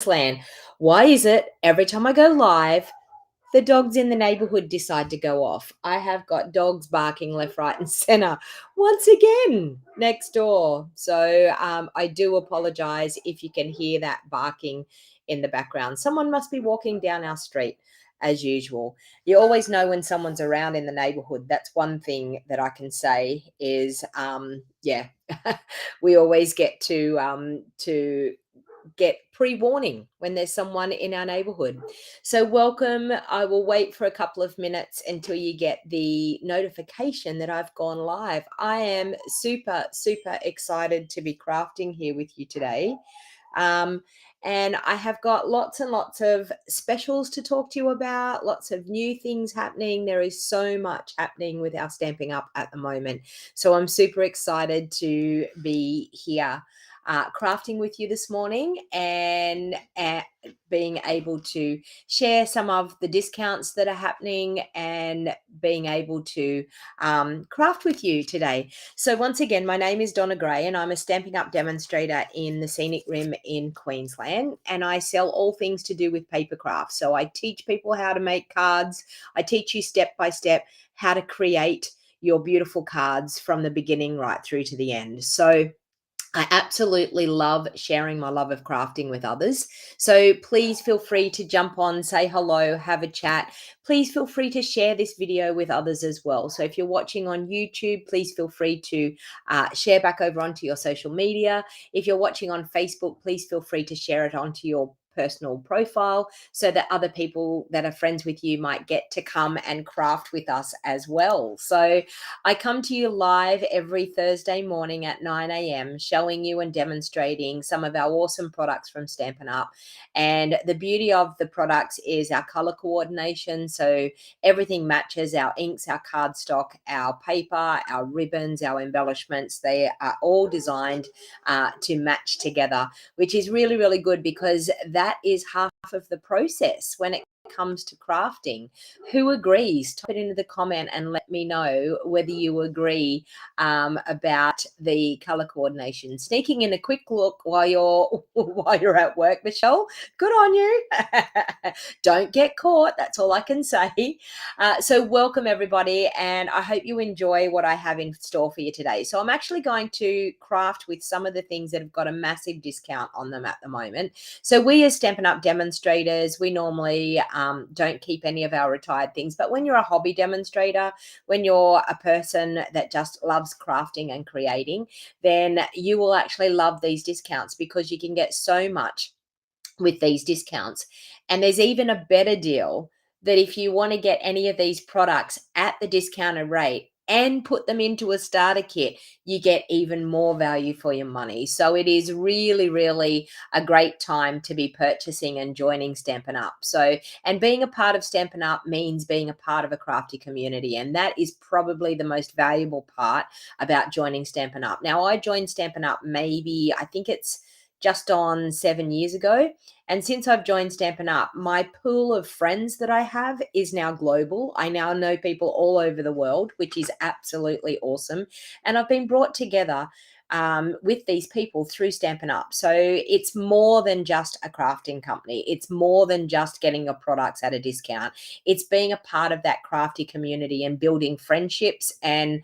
Queensland. Why is it every time I go live, the dogs in the neighborhood decide to go off? I have got dogs barking left, right, and center once again next door. So I do apologize if you can hear that barking in the background. Someone must be walking down our street as usual. You always know when someone's around in the neighborhood. That's one thing that I can say is, yeah, we always get to get pre-warning when there's someone in our neighborhood. So welcome. I will wait for a couple of minutes until you get the notification that I've gone live. I am super excited to be crafting here with you today. Um, and I have got lots and lots of specials to talk to you about, lots of new things happening. There is so much happening with our Stamping Up at the moment. So I'm super excited to be here crafting with you this morning and being able to share some of the discounts that are happening and being able to craft with you today. So once again, my name is Donna Gray and I'm a Stampin' Up demonstrator in the Scenic Rim in Queensland, and I sell all things to do with paper crafts. So I teach people how to make cards. I teach you step by step how to create your beautiful cards from the beginning right through to the end. So I absolutely love sharing my love of crafting with others. So please feel free to jump on, say hello, have a chat. Please feel free to share this video with others as well. So if you're watching on YouTube, please feel free to share back over onto your social media. If you're watching on Facebook, please feel free to share it onto your personal profile so that other people that are friends with you might get to come and craft with us as well. So I come to you live every Thursday morning at 9 a.m., showing you and demonstrating some of our awesome products from Stampin' Up. And the beauty of the products is our color coordination. So everything matches: our inks, our cardstock, our paper, our ribbons, our embellishments. They are all designed to match together, which is really good because that is half of the process when it comes to crafting. Who agrees? Type it into the comment and let me know whether you agree about the color coordination. Sneaking in a quick look while you're at work, Michelle. Good on you. Don't get caught. That's all I can say. So welcome everybody, and I hope you enjoy what I have in store for you today. So I'm actually going to craft with some of the things that have got a massive discount on them at the moment. So we as Stampin' Up demonstrators, we normally don't keep any of our retired things. But when you're a hobby demonstrator, when you're a person that just loves crafting and creating, then you will actually love these discounts because you can get so much with these discounts. And there's even a better deal that if you want to get any of these products at the discounted rate and put them into a starter kit, you get even more value for your money. So it is really a great time to be purchasing and joining Stampin' Up. So, and being a part of Stampin' Up means being a part of a crafty community. And that is probably the most valuable part about joining Stampin' Up. Now, I joined Stampin' Up maybe, I think it's just on 7 years ago. And since I've joined Stampin' Up, my pool of friends that I have is now global. I now know people all over the world, which is absolutely awesome. And I've been brought together with these people through Stampin' Up. So it's more than just a crafting company. It's more than just getting your products at a discount. It's being a part of that crafty community and building friendships and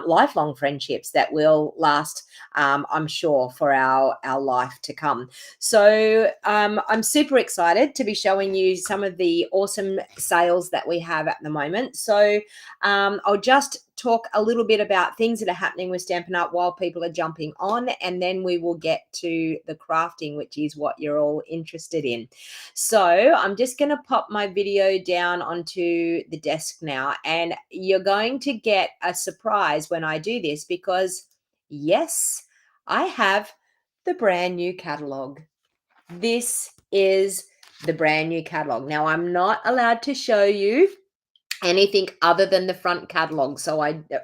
lifelong friendships that will last, I'm sure, for our life to come. So I'm super excited to be showing you some of the awesome sales that we have at the moment. So I'll just talk a little bit about things that are happening with Stampin' Up while people are jumping on, and then we will get to the crafting, which is what you're all interested in. So I'm just going to pop my video down onto the desk now, and you're going to get a surprise when I do this because, yes, I have the brand new catalog. This is the brand new catalog. Now, I'm not allowed to show you anything other than the front catalog,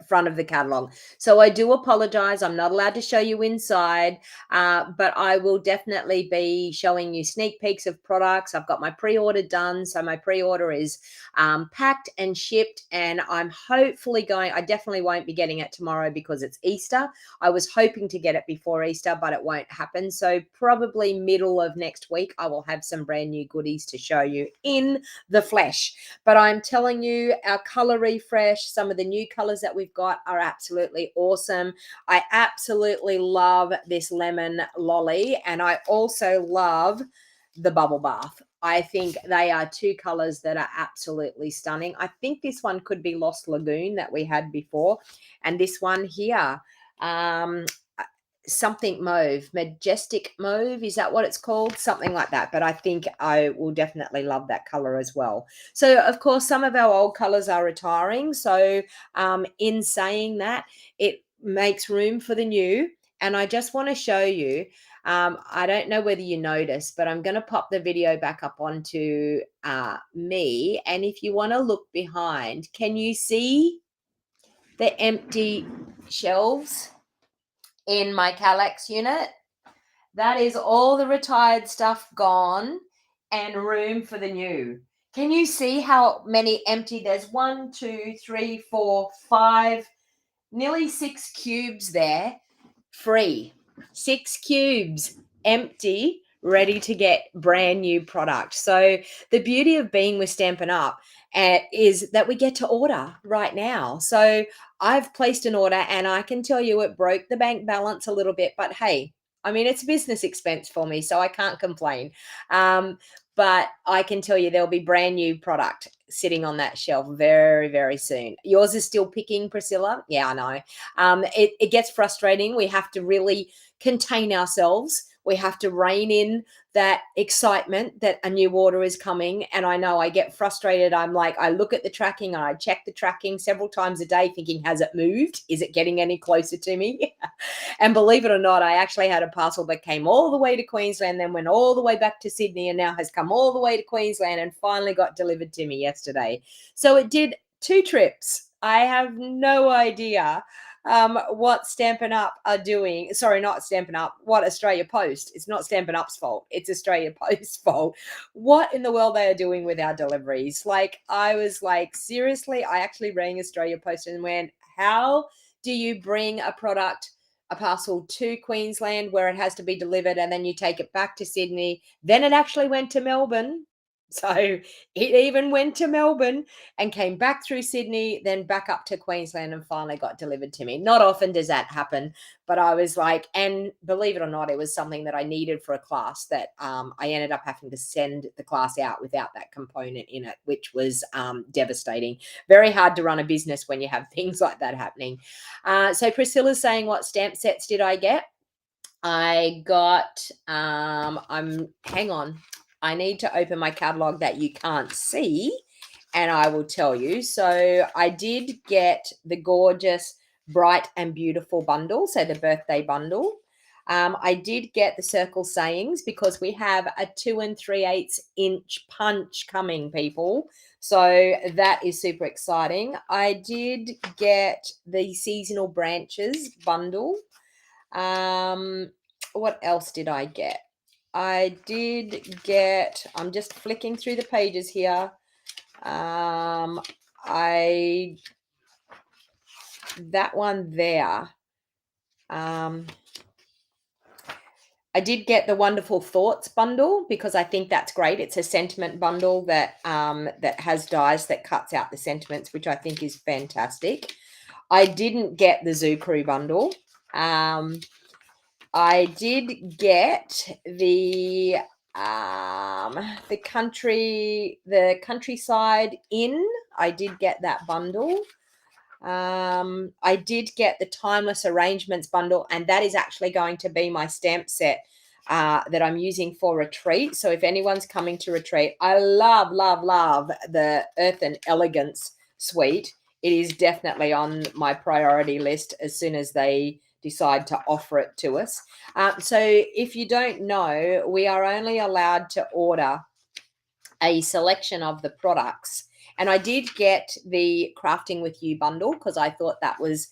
front of the catalog. So I do apologize, I'm not allowed to show you inside, but I will definitely be showing you sneak peeks of products. I've got my pre-order done, so my pre-order is packed and shipped, and I'm hopefully going, I definitely won't be getting it tomorrow because it's Easter. I was hoping to get it before Easter, but it won't happen. So probably middle of next week, I will have some brand new goodies to show you in the flesh. But I'm telling you, our color refresh, some of the new colors that we've got are absolutely awesome. I absolutely love this lemon lolly, and I also love the bubble bath. I think they are two colors that are absolutely stunning. I think this one could be Lost Lagoon that we had before, and this one here, um, something mauve, majestic mauve, is that what it's called? Something like that. But I think I will definitely love that color as well. So of course some of our old colors are retiring, so in saying that, it makes room for the new. And I just want to show you, I don't know whether you noticed, but I'm going to pop the video back up onto me, and if you want to look behind, can you see the empty shelves in my Kallax unit? That is all the retired stuff gone and room for the new. Can you see how many empty? There's 1, 2, 3, 4, 5, nearly 6 cubes there free. 6 cubes empty, ready to get brand new product. So the beauty of being with Stampin' Up is that we get to order right now. So I've placed an order, and I can tell you it broke the bank balance a little bit, but hey, I mean, it's a business expense for me, so I can't complain. But I can tell you there'll be brand new product sitting on that shelf very, very soon. Yours is still picking, Priscilla. Yeah, I know. It gets frustrating. We have to really contain ourselves. We have to rein in that excitement that a new order is coming. And I know I get frustrated. I'm like, I look at the tracking and I check the tracking several times a day thinking, has it moved? Is it getting any closer to me? And believe it or not, I actually had a parcel that came all the way to Queensland, then went all the way back to Sydney, and now has come all the way to Queensland and finally got delivered to me yesterday. So it did 2 trips. I have no idea what Stampin' Up are doing. Sorry, not Stampin' Up. What Australia Post. It's not Stampin' Up's fault. It's Australia Post's fault. What in the world they are doing with our deliveries? Like, I was like, seriously? I actually rang Australia Post and went, how do you bring a parcel to Queensland where it has to be delivered, and then you take it back to Sydney? Then it actually went to Melbourne. So it even went to Melbourne and came back through Sydney, then back up to Queensland, and finally got delivered to me. Not often does that happen, but I was like, and believe it or not, it was something that I needed for a class that I ended up having to send the class out without that component in it, which was devastating. Very hard to run a business when you have things like that happening. So Priscilla's saying, what stamp sets did I get? I got, hang on. I need to open my catalog that you can't see, and I will tell you. So I did get the gorgeous Bright and Beautiful bundle, so the birthday bundle. I did get the circle sayings because we have a 2 3/8 inch punch coming, people. So that is super exciting. I did get the seasonal branches bundle. What else did I get? I did get, I'm just flicking through the pages here. I that one there. I did get the Wonderful Thoughts bundle because I think that's great. It's a sentiment bundle that that has dies that cuts out the sentiments, which I think is fantastic. I didn't get the Zoo Crew bundle. I did get the countryside inn. I did get that bundle. I did get the timeless arrangements bundle, and that is actually going to be my stamp set that I'm using for retreat. So if anyone's coming to retreat, I love the Earth and Elegance suite. It is definitely on my priority list as soon as they decide to offer it to us. So if you don't know, we are only allowed to order a selection of the products, And I did get the Crafting With You bundle because I thought that was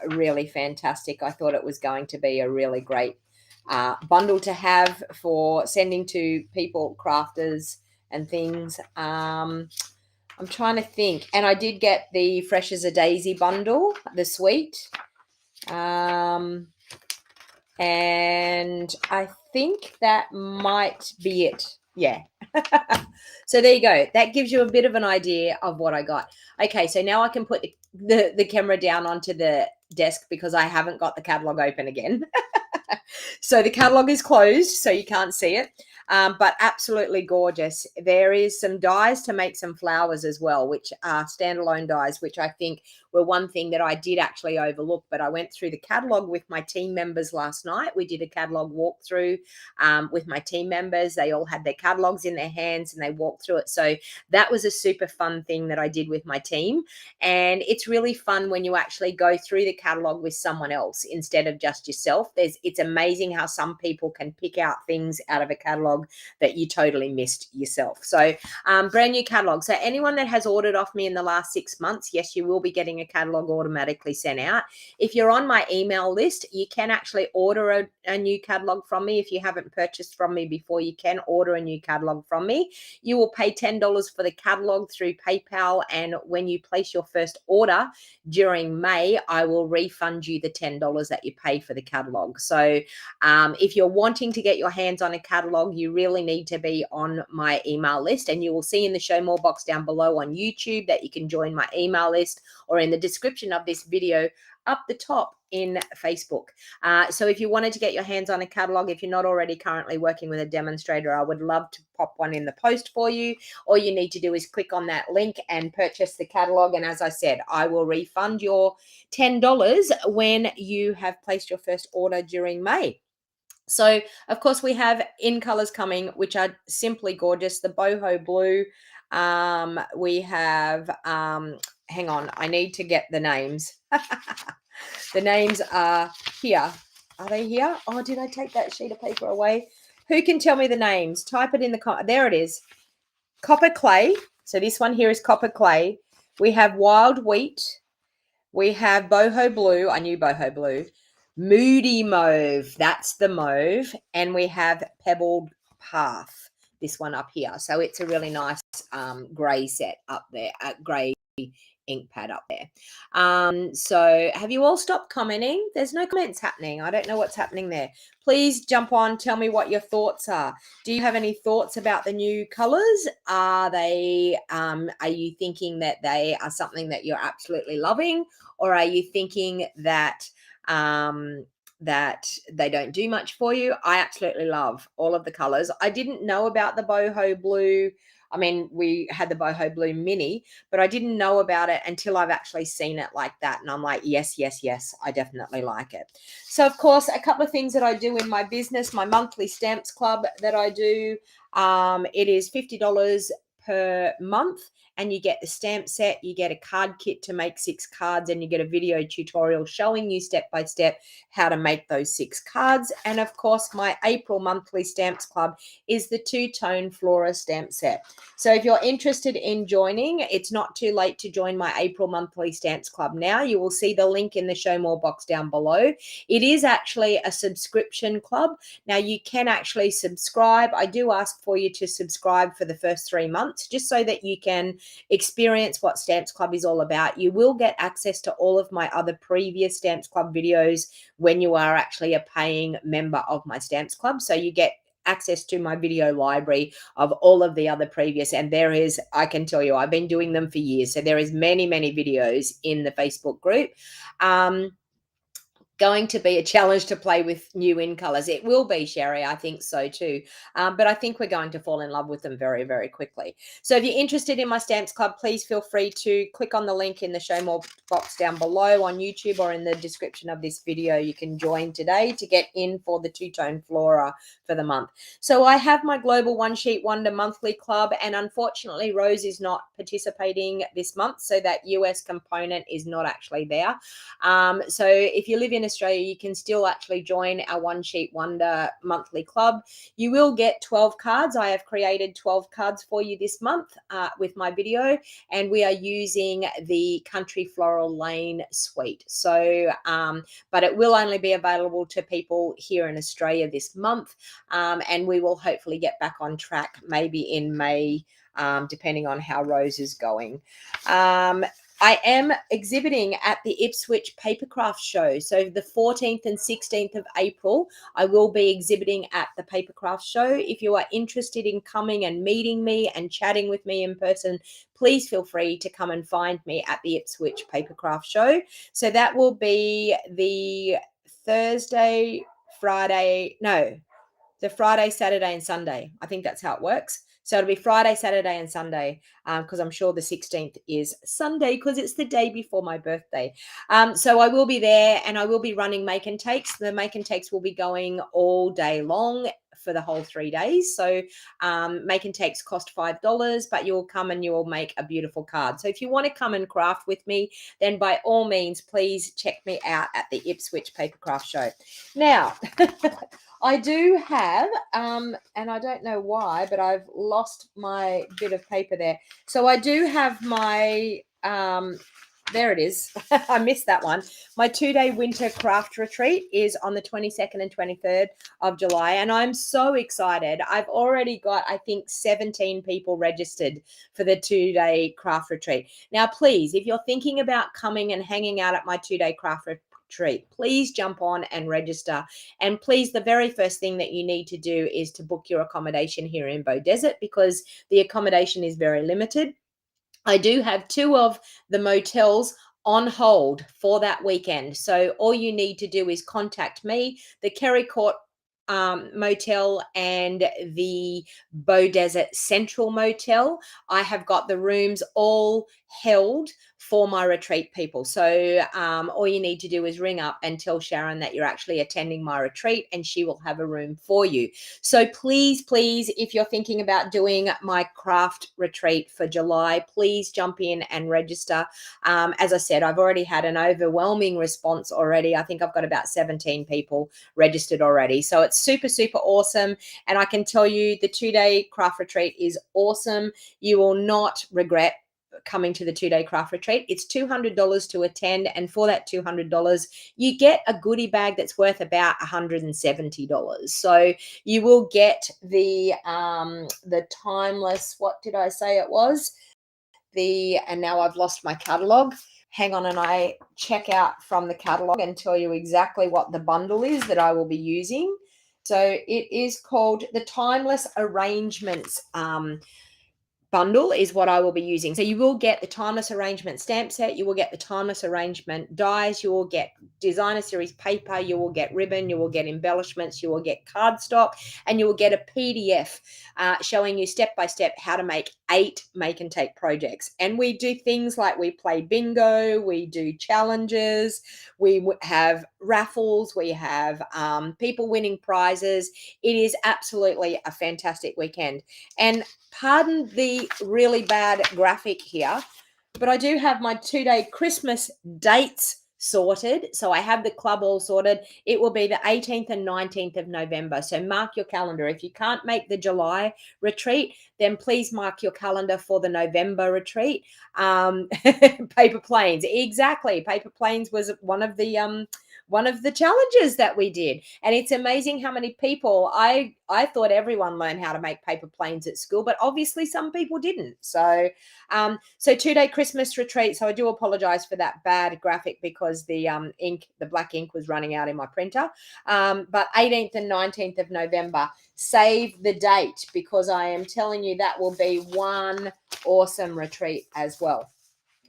really fantastic. I thought it was going to be a really great bundle to have for sending to people, crafters and things. I'm trying to think. And I did get the Fresh as a Daisy bundle, the sweet. And I think that might be it. Yeah. So there you go. That gives you a bit of an idea of what I got. Okay, so now I can put the camera down onto the desk because I haven't got the catalog open again. So the catalog is closed, so you can't see it, but absolutely gorgeous. There is some dies to make some flowers as well, which are standalone dies, which I think were one thing that I did actually overlook. But I went through the catalog with my team members last night. We did a catalog walkthrough with my team members. They all had their catalogs in their hands and they walked through it. So that was a super fun thing that I did with my team. And it's really fun when you actually go through the catalog with someone else instead of just yourself. It's amazing how some people can pick out things out of a catalog that you totally missed yourself. So brand new catalog. So anyone that has ordered off me in the last 6 months, yes, you will be getting a catalog automatically sent out. If you're on my email list, you can actually order a new catalog from me. If you haven't purchased from me before, you can order a new catalog from me. You will pay $10 for the catalog through PayPal, and when you place your first order during May, I will refund you the $10 that you pay for the catalog. So if you're wanting to get your hands on a catalog, you really need to be on my email list, and you will see in the show more box down below on YouTube that you can join my email list, or in the description of this video up the top in Facebook. So if you wanted to get your hands on a catalog, if you're not already currently working with a demonstrator, I would love to pop one in the post for you. All you need to do is click on that link and purchase the catalog. And as I said, I will refund your $10 when you have placed your first order during May. So, of course, we have in colors coming, which are simply gorgeous. The boho blue. We have, hang on, I need to get the names. The names are here. Are they here? Oh, did I take that sheet of paper away? Who can tell me the names? Type it in the comment. There it is. Copper clay. So this one here is copper clay. We have wild wheat. We have boho blue. I knew boho blue. Moody mauve. That's the mauve. And we have pebbled path. This one up here. So it's a really nice grey set up there. Grey ink pad up there. So have you all stopped commenting? There's no comments happening. I don't know what's happening there. Please jump on, tell me what your thoughts are. Do you have any thoughts about the new colors? Are you thinking that they are something that you're absolutely loving, or are you thinking that that they don't do much for you? I absolutely love all of the colors. I didn't know about the boho blue. I mean, we had the boho blue mini, but I didn't know about it until I've actually seen it like that. And I'm like, yes, yes, yes, I definitely like it. So, of course, a couple of things that I do in my business, my monthly stamps club that I do, it is $50 per month, and you get the stamp set, you get a card kit to make 6 cards, and you get a video tutorial showing you step by step how to make those 6 cards. And of course, my April monthly stamps club is the 2-tone Flora stamp set. So if you're interested in joining, it's not too late to join my April monthly stamps club now. You will see the link in the show more box down below. It is actually a subscription club. Now you can actually subscribe. I do ask for you to subscribe for the first 3 months, just so that you can experience what Stamps Club is all about. You will get access to all of my other previous Stamps Club videos when you are actually a paying member of my Stamps Club. So you get access to my video library of all of the other previous, and there is, I can tell you, I've been doing them for years. So there is many, many videos in the Facebook group. Going to be a challenge to play with new in colors. It will be, Sherry. I think so too. But I think we're going to fall in love with them very, very quickly. So if you're interested in my Stamps Club, please feel free to click on the link in the show more box down below on YouTube, or in the description of this video. You can join today to get in for the 2-tone Flora for the month. So I have my Global One Sheet Wonder monthly club, and unfortunately Rose is not participating this month, so that US component is not actually there. So if you live in in Australia, you can still actually join our One Sheet Wonder monthly club. You will get 12 cards. I have created 12 cards for you this month with my video, and we are using the Country Floral Lane suite. So, but it will only be available to people here in Australia this month, and we will hopefully get back on track maybe in May, depending on how Rose is going. I am exhibiting at the Ipswich Papercraft Show. So the 14th and 16th of April, I will be exhibiting at the Papercraft Show. If you are interested in coming and meeting me and chatting with me in person, please feel free to come and find me at the Ipswich Papercraft Show. So that will be the Friday, Saturday, and Sunday. I think that's how it works. So it'll be Friday, Saturday, and Sunday, because I'm sure the 16th is Sunday because it's the day before my birthday. So I will be there, and I will be running make and takes. The make and takes will be going all day long for the whole 3 days. So make and takes cost $5, but you'll come and you will make a beautiful card. So if you want to come and craft with me, then by all means, please check me out at the Ipswich Papercraft Show. Now, I do have, and I don't know why, but I've lost my bit of paper there. So I do have my, there it is. I missed that one. My 2-day winter craft retreat is on the 22nd and 23rd of July, and I'm so excited. I've already got, I think, 17 people registered for the 2-day craft retreat. Now, please, if you're thinking about coming and hanging out at my 2-day craft retreat, please jump on and register. And please, the very first thing that you need to do is to book your accommodation here in Beaudesert, because the accommodation is very limited. I do have 2 of the motels on hold for that weekend. So all you need to do is contact me. The Kerry Court motel and the Beaudesert Central Motel, I have got the rooms all held for my retreat people. So all you need to do is ring up and tell Sharon that you're actually attending my retreat, and she will have a room for you. So please, please, if you're thinking about doing my craft retreat for July, please jump in and register. As I said, I've already had an overwhelming response already. I think I've got about 17 people registered already. So it's super, super awesome. And I can tell you the 2-day craft retreat is awesome. You will not regret coming to the 2-day craft retreat. It's $200 to attend, and for that $200 you get a goodie bag that's worth about $170. So you will get the timeless, what did I say it was, and now I've lost my catalog. Hang on, and I check out from the catalog and tell you exactly what the bundle is that I will be using. So it is called the Timeless Arrangements bundle is what I will be using. So you will get the Timeless Arrangement stamp set, you will get the Timeless Arrangement dies, you will get designer series paper, you will get ribbon, you will get embellishments, you will get cardstock, and you will get a PDF showing you step by step how to make 8 make and take projects. And we do things like we play bingo, we do challenges, we have raffles, we have people winning prizes. It is absolutely a fantastic weekend. And pardon the really bad graphic here, but I do have my 2-day Christmas dates sorted. So I have the club all sorted. It will be the 18th and 19th of November. So mark your calendar. If you can't make the July retreat, then please mark your calendar for the November retreat. Paper planes. Exactly. Paper planes was one of the challenges that we did. And it's amazing how many people, I thought everyone learned how to make paper planes at school, but obviously some people didn't. So 2-day Christmas retreat. So I do apologize for that bad graphic because the black ink was running out in my printer. But 18th and 19th of November, save the date, because I am telling you that will be one awesome retreat as well.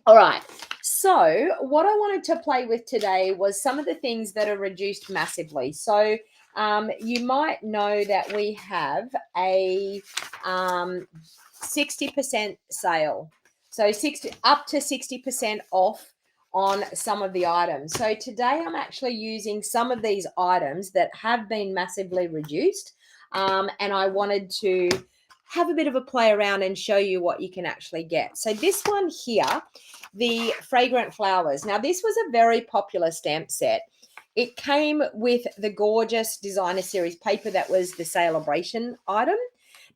All right, so what I wanted to play with today was some of the things that are reduced massively. So you might know that we have a 60% sale. So up to 60% off on some of the items. So today I'm actually using some of these items that have been massively reduced, and I wanted to have a bit of a play around and show you what you can actually get. So this one here, the Fragrant Flowers. Now, this was a very popular stamp set. It came with the gorgeous designer series paper that was the celebration item.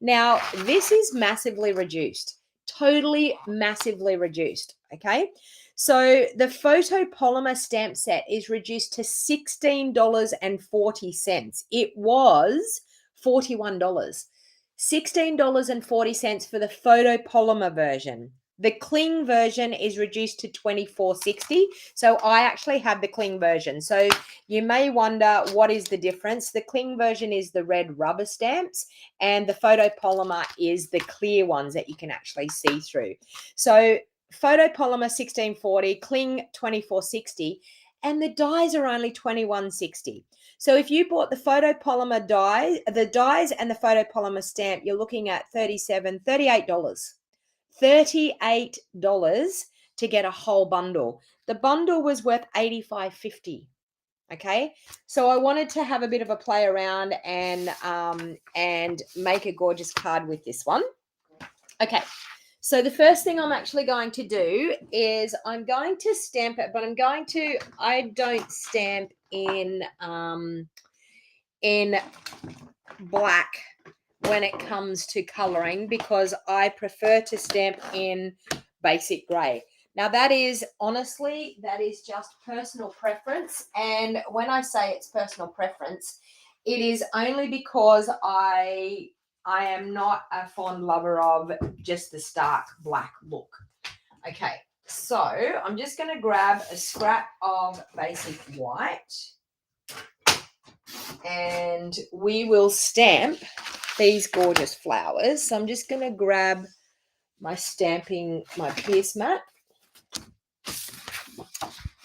Now, this is massively reduced, totally massively reduced, okay? So the photopolymer stamp set is reduced to $16.40. It was $41. $16.40 for the photopolymer version. The cling version is reduced to $24.60. So I actually have the cling version. So you may wonder, what is the difference? The cling version is the red rubber stamps, and the photopolymer is the clear ones that you can actually see through. So photopolymer $16.40, cling $24.60, and the dies are only $21.60. So if you bought the photopolymer die, the dies and the photopolymer stamp, you're looking at $38. $38 to get a whole bundle. The bundle was worth $85.50. Okay, so I wanted to have a bit of a play around and make a gorgeous card with this one. Okay, so the first thing I'm actually going to do is I'm going to stamp it, but I don't stamp in black when it comes to coloring, because I prefer to stamp in basic gray. Now that is just personal preference. And when I say it's personal preference, it is only because I am not a fond lover of just the stark black look. Okay, so I'm just going to grab a scrap of basic white and we will stamp these gorgeous flowers. So I'm just going to grab my pierce mat.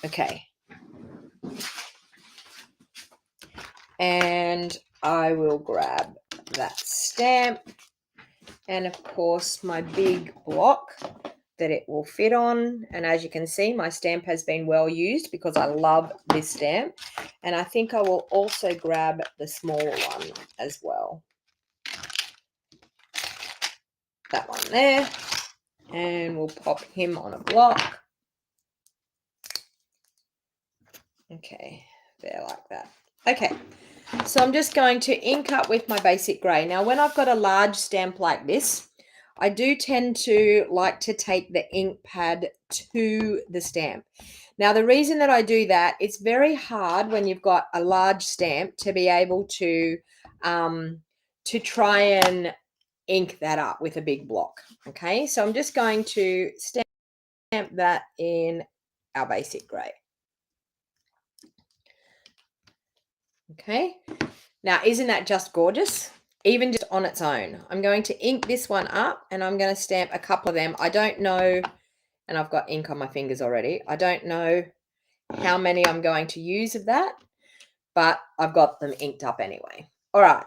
Okay. And I will grab that stamp and of course my big block that it will fit on. And as you can see, my stamp has been well used because I love this stamp. And I think I will also grab the smaller one as well. That one there. And we'll pop him on a block. Okay, there, like that. Okay, so I'm just going to ink up with my basic grey. Now, when I've got a large stamp like this, I do tend to like to take the ink pad to the stamp. Now, the reason that I do that, it's very hard when you've got a large stamp to be able to try and ink that up with a big block. Okay, so I'm just going to stamp that in our basic grey. Okay, now isn't that just gorgeous? Even just on its own. I'm going to ink this one up and I'm going to stamp a couple of them. I don't know, and I've got ink on my fingers already. I don't know how many I'm going to use of that, but I've got them inked up anyway. All right,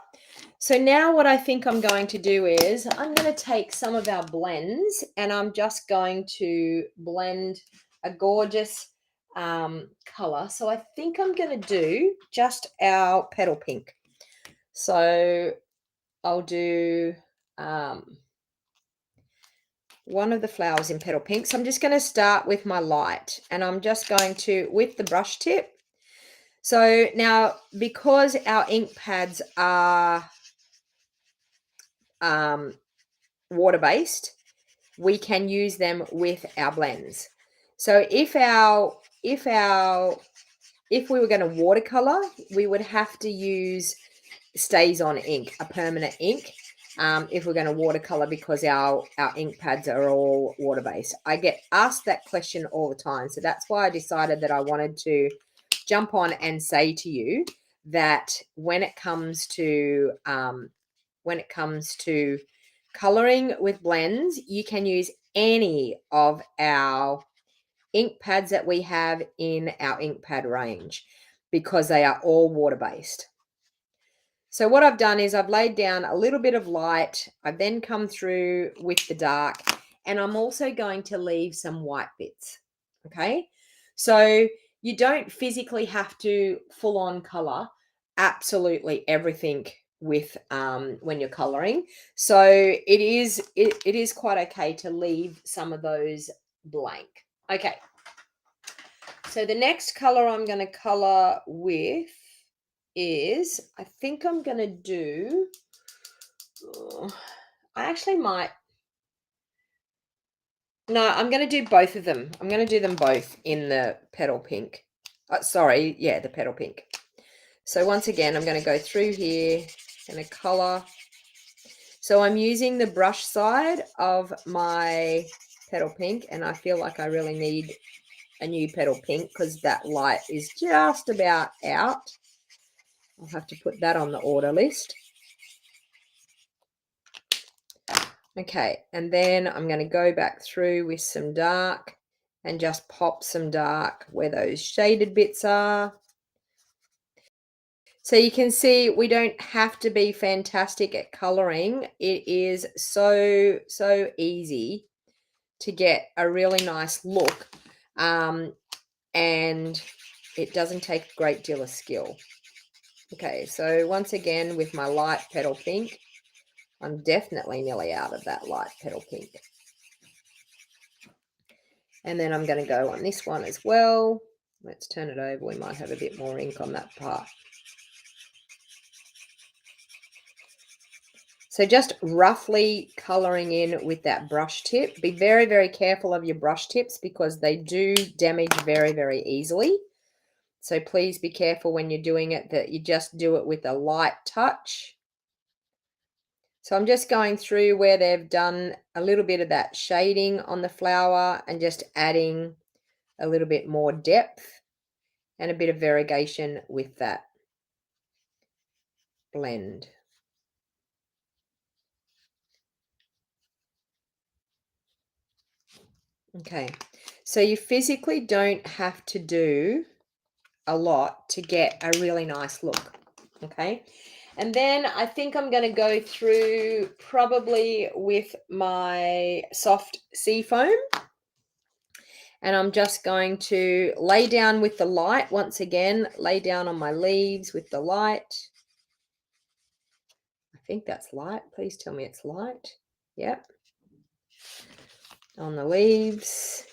so now what I think I'm going to do is I'm going to take some of our blends and I'm just going to blend a gorgeous color. So I think I'm going to do just our petal pink. So I'll do one of the flowers in petal pink. So I'm just going to start with my light and I'm just going to, with the brush tip. So now, because our ink pads are water-based, we can use them with our blends. So if we were going to watercolor, we would have to use stays on ink, a permanent ink, if we're going to watercolor, because our ink pads are all water-based. I get asked that question all the time. So that's why I decided that I wanted to jump on and say to you that when it comes to coloring with blends, you can use any of our ink pads that we have in our ink pad range because they are all water-based. So what I've done is I've laid down a little bit of light. I've then come through with the dark, and I'm also going to leave some white bits. Okay, so you don't physically have to full on color absolutely everything with when you're coloring. So it is quite okay to leave some of those blank. Okay, So the next color I'm going to color with is, I think I'm going to do, I actually might, no, I'm going to do both of them. I'm going to do them both in the petal pink. Sorry, yeah, the petal pink. So once again, I'm going to go through here, going to color. So I'm using the brush side of my petal pink, and I feel like I really need a new petal pink because that light is just about out. I'll have to put that on the order list. Okay, and then I'm going to go back through with some dark and just pop some dark where those shaded bits are. So you can see we don't have to be fantastic at coloring. It is so easy to get a really nice look, and it doesn't take a great deal of skill. Okay, so once again with my light petal pink, I'm definitely nearly out of that light petal pink. And then I'm going to go on this one as well. Let's turn it over. We might have a bit more ink on that part. So just roughly coloring in with that brush tip. Be very careful of your brush tips because they do damage very easily. So please be careful when you're doing it that you just do it with a light touch. So I'm just going through where they've done a little bit of that shading on the flower and just adding a little bit more depth and a bit of variegation with that blend. Okay, so you physically don't have to do a lot to get a really nice look. Okay, and then I think I'm going to go through probably with my soft sea foam, and I'm just going to lay down with the light once again, lay down on my leaves with the light. I think that's light. Please tell me it's light. Yep. On the leaves.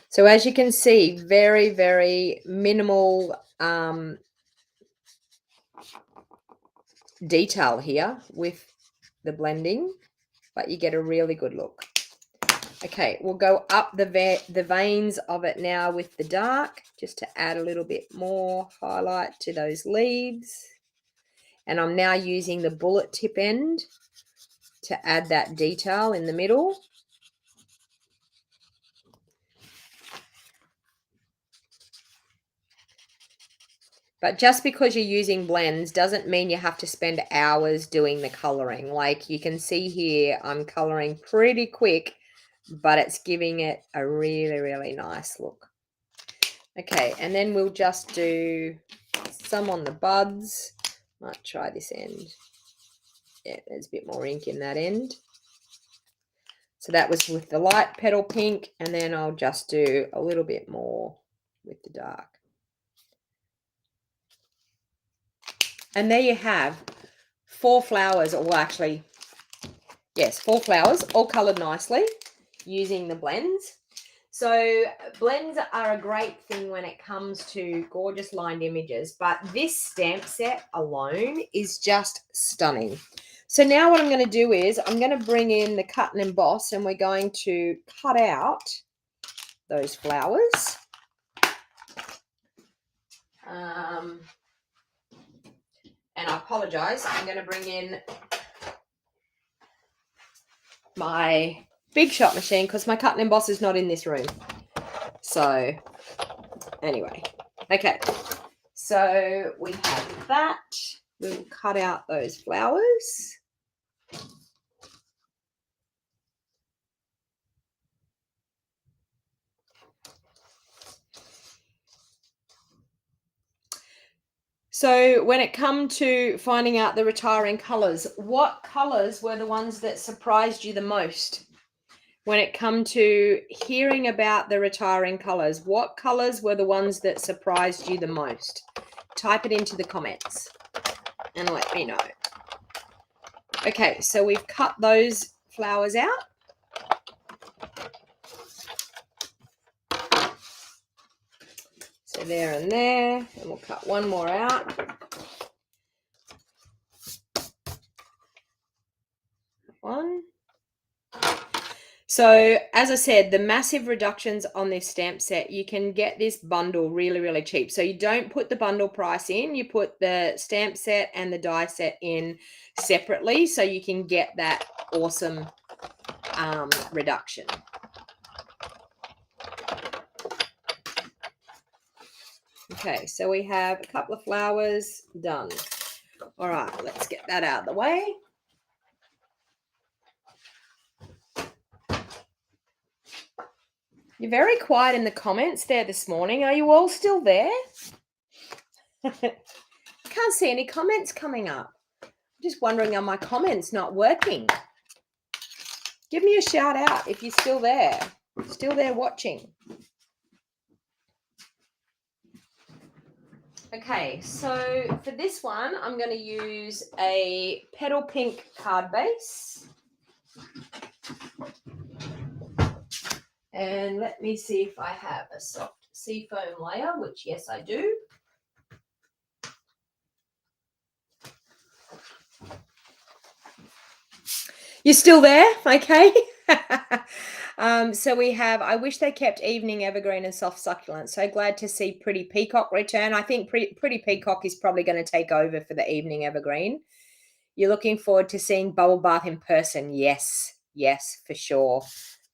So as you can see, very minimal detail here with the blending, but you get a really good look. Okay, we'll go up the veins of it now with the dark, just to add a little bit more highlight to those leaves. And I'm now using the bullet tip end to add that detail in the middle. But just because you're using blends doesn't mean you have to spend hours doing the coloring. Like you can see here, I'm coloring pretty quick, but it's giving it a really nice look. Okay, and then we'll just do some on the buds. Might try this end. Yeah, there's a bit more ink in that end. So that was with the light petal pink, and then I'll just do a little bit more with the dark. And there you have 4 flowers, or actually, yes, 4 flowers, all colored nicely using the blends. So blends are a great thing when it comes to gorgeous lined images, but this stamp set alone is just stunning. So now what I'm going to do is I'm going to bring in the cut and emboss, and we're going to cut out those flowers. And I apologize, I'm going to bring in my Big Shot machine because my cut and emboss is not in this room. So anyway, okay, so we have that. We'll cut out those flowers. So when it come to finding out the retiring colors, what colors were the ones that surprised you the most? When it come to hearing about the retiring colors, what colors were the ones that surprised you the most? Type it into the comments and let me know. Okay, so we've cut those flowers out. So there and there, and we'll cut one more out. One. So as I said, the massive reductions on this stamp set, you can get this bundle really, really cheap. So you don't put the bundle price in, you put the stamp set and the die set in separately, so you can get that awesome reduction. Okay, so we have a couple of flowers done. All right, let's get that out of the way. You're very quiet in the comments there this morning. Are you all still there? I can't see any comments coming up. I'm just wondering, are my comments not working? Give me a shout out if you're still there watching. Okay, so for this one, I'm going to use a petal pink card base. And let me see if I have a soft seafoam layer, which yes, I do. You're still there? Okay. So we have, I wish they kept evening evergreen and soft succulent. So glad to see Pretty Peacock return. I think Pretty Peacock is probably going to take over for the evening evergreen. You're looking forward to seeing Bubble Bath in person? Yes, for sure.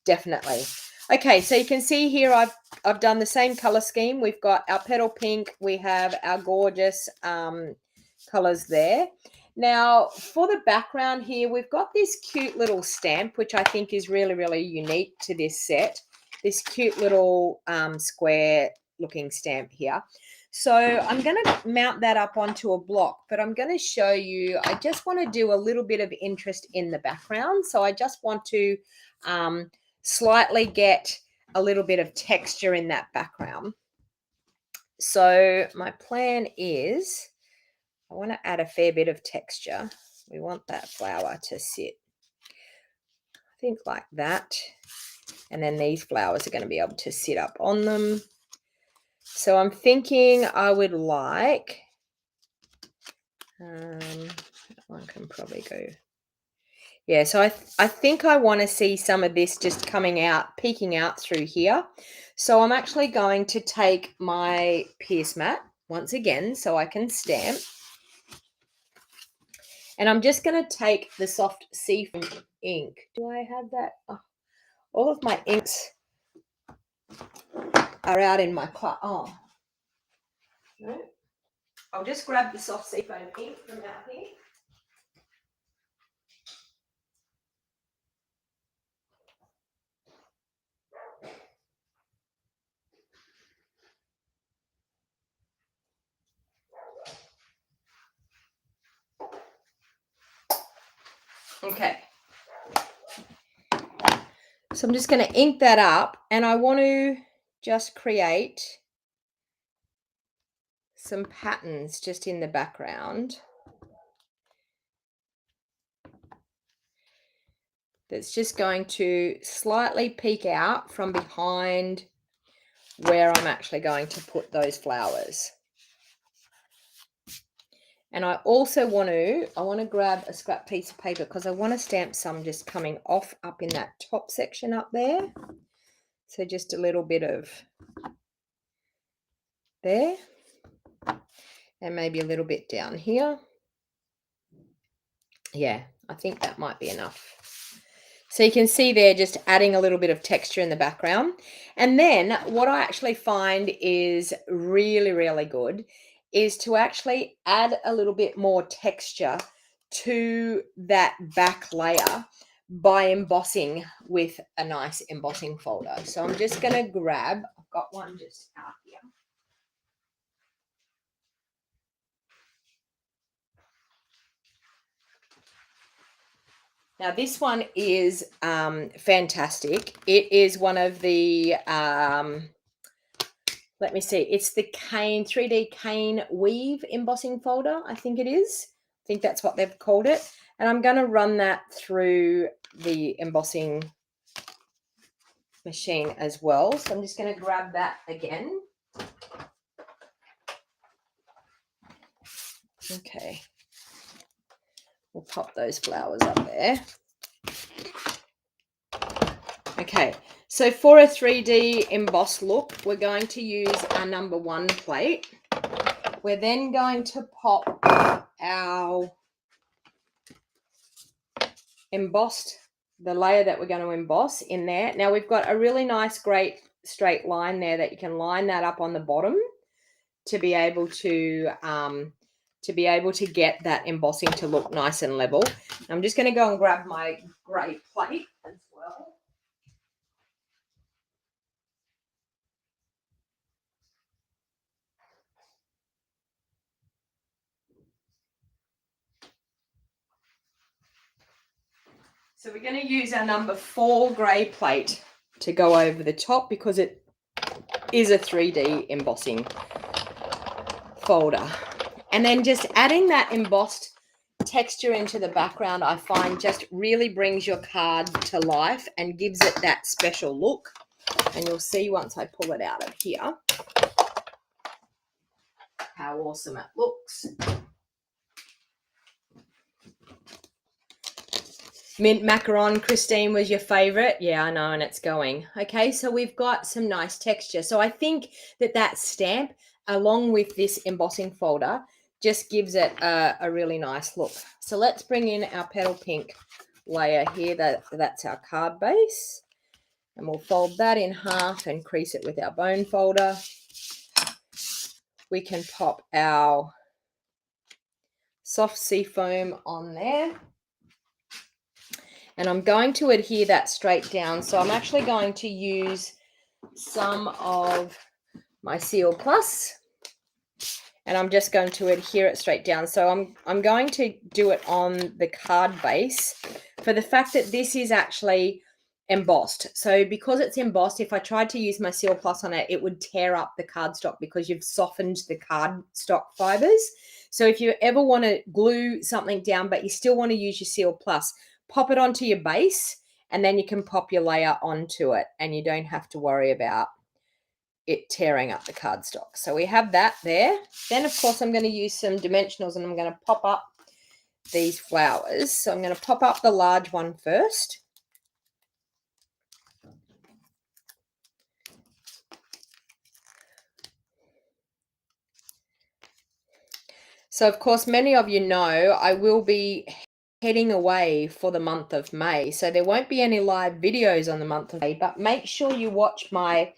Definitely. Okay, so you can see here I've done the same color scheme. We've got our petal pink. We have our gorgeous colors there. Now, for the background here, we've got this cute little stamp, which I think is really, really unique to this set. This cute little square-looking stamp here. So I'm going to mount that up onto a block, but I'm going to show you, I just want to do a little bit of interest in the background. So I just want to slightly get a little bit of texture in that background. So my plan is, I want to add a fair bit of texture. We want that flower to sit, I think, like that. And then these flowers are going to be able to sit up on them. So I'm thinking I would like, that one can probably go. Yeah, so I think I want to see some of this just coming out, peeking out through here. So I'm actually going to take my Pierce mat once again so I can stamp. And I'm just going to take the soft seafoam ink. Do I have that? Oh, all of my inks are out in my class. Oh, no. I'll just grab the soft seafoam ink from out here. Okay. So I'm just going to ink that up, and I want to just create some patterns just in the background. That's just going to slightly peek out from behind where I'm actually going to put those flowers. And I also want to grab a scrap piece of paper because I want to stamp some just coming off up in that top section up there. So just a little bit of there, and maybe a little bit down here. Yeah, I think that might be enough. So you can see there just adding a little bit of texture in the background. And then what I actually find is really, really good is to actually add a little bit more texture to that back layer by embossing with a nice embossing folder. So I'm just going to grab, I've got one just out here. Now this one is fantastic. It is one of the, let me see, it's the cane, 3D cane weave embossing folder, I think it is. I think that's what they've called it. And I'm going to run that through the embossing machine as well. So I'm just going to grab that again. Okay. We'll pop those flowers up there. Okay, so for a 3D emboss look, we're going to use our number 1 plate. We're then going to pop our the layer that we're going to emboss in there. Now we've got a really nice, great straight line there that you can line that up on the bottom to be able to get that embossing to look nice and level. I'm just going to go and grab my grey plate as well. So we're going to use our number 4 grey plate to go over the top because it is a 3D embossing folder. And then just adding that embossed texture into the background, I find just really brings your card to life and gives it that special look. And you'll see once I pull it out of here how awesome it looks. Mint macaron, Christine, was your favorite. Yeah, I know, and it's going. Okay, so we've got some nice texture. So I think that stamp, along with this embossing folder, just gives it a really nice look. So let's bring in our petal pink layer here. That's our card base. And we'll fold that in half and crease it with our bone folder. We can pop our soft sea foam on there. And I'm going to adhere that straight down. So I'm actually going to use some of my Seal Plus. And I'm just going to adhere it straight down. So I'm going to do it on the card base for the fact that this is actually embossed. So because it's embossed, if I tried to use my Seal Plus on it, it would tear up the cardstock because you've softened the cardstock fibers. So if you ever want to glue something down, but you still want to use your Seal Plus, pop it onto your base and then you can pop your layer onto it and you don't have to worry about it tearing up the cardstock. So we have that there. Then of course I'm going to use some dimensionals and I'm going to pop up these flowers. So I'm going to pop up the large one first. So of course many of you know I will be heading away for the month of May. So there won't be any live videos on the month of May, but make sure you watch my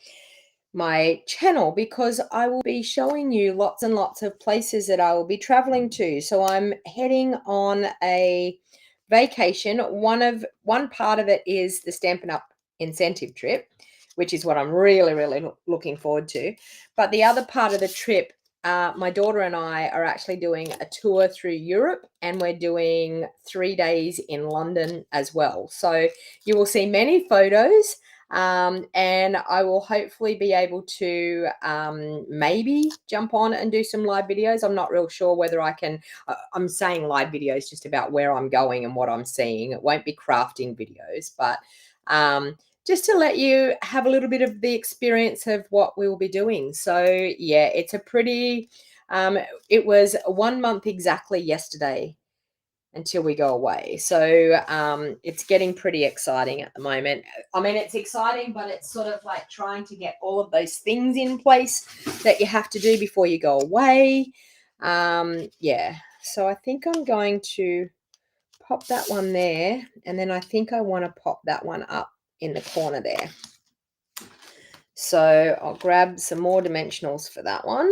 channel because I will be showing you lots and lots of places that I will be traveling to. So I'm heading on a vacation. One part of it is the Stampin' Up incentive trip, which is what I'm really, really looking forward to. But the other part of the trip, my daughter and I are actually doing a tour through Europe and we're doing 3 days in London as well. So you will see many photos and I will hopefully be able to maybe jump on and do some live videos. I'm not real sure whether I can. I'm saying live videos just about where I'm going and what I'm seeing. It won't be crafting videos, but just to let you have a little bit of the experience of what we will be doing. So yeah, it's a pretty, it was 1 month exactly yesterday until we go away. So it's getting pretty exciting at the moment. I mean, it's exciting, but it's sort of like trying to get all of those things in place that you have to do before you go away. Yeah, so I think I'm going to pop that one there. And then I think I want to pop that one up in the corner there. So I'll grab some more dimensionals for that one.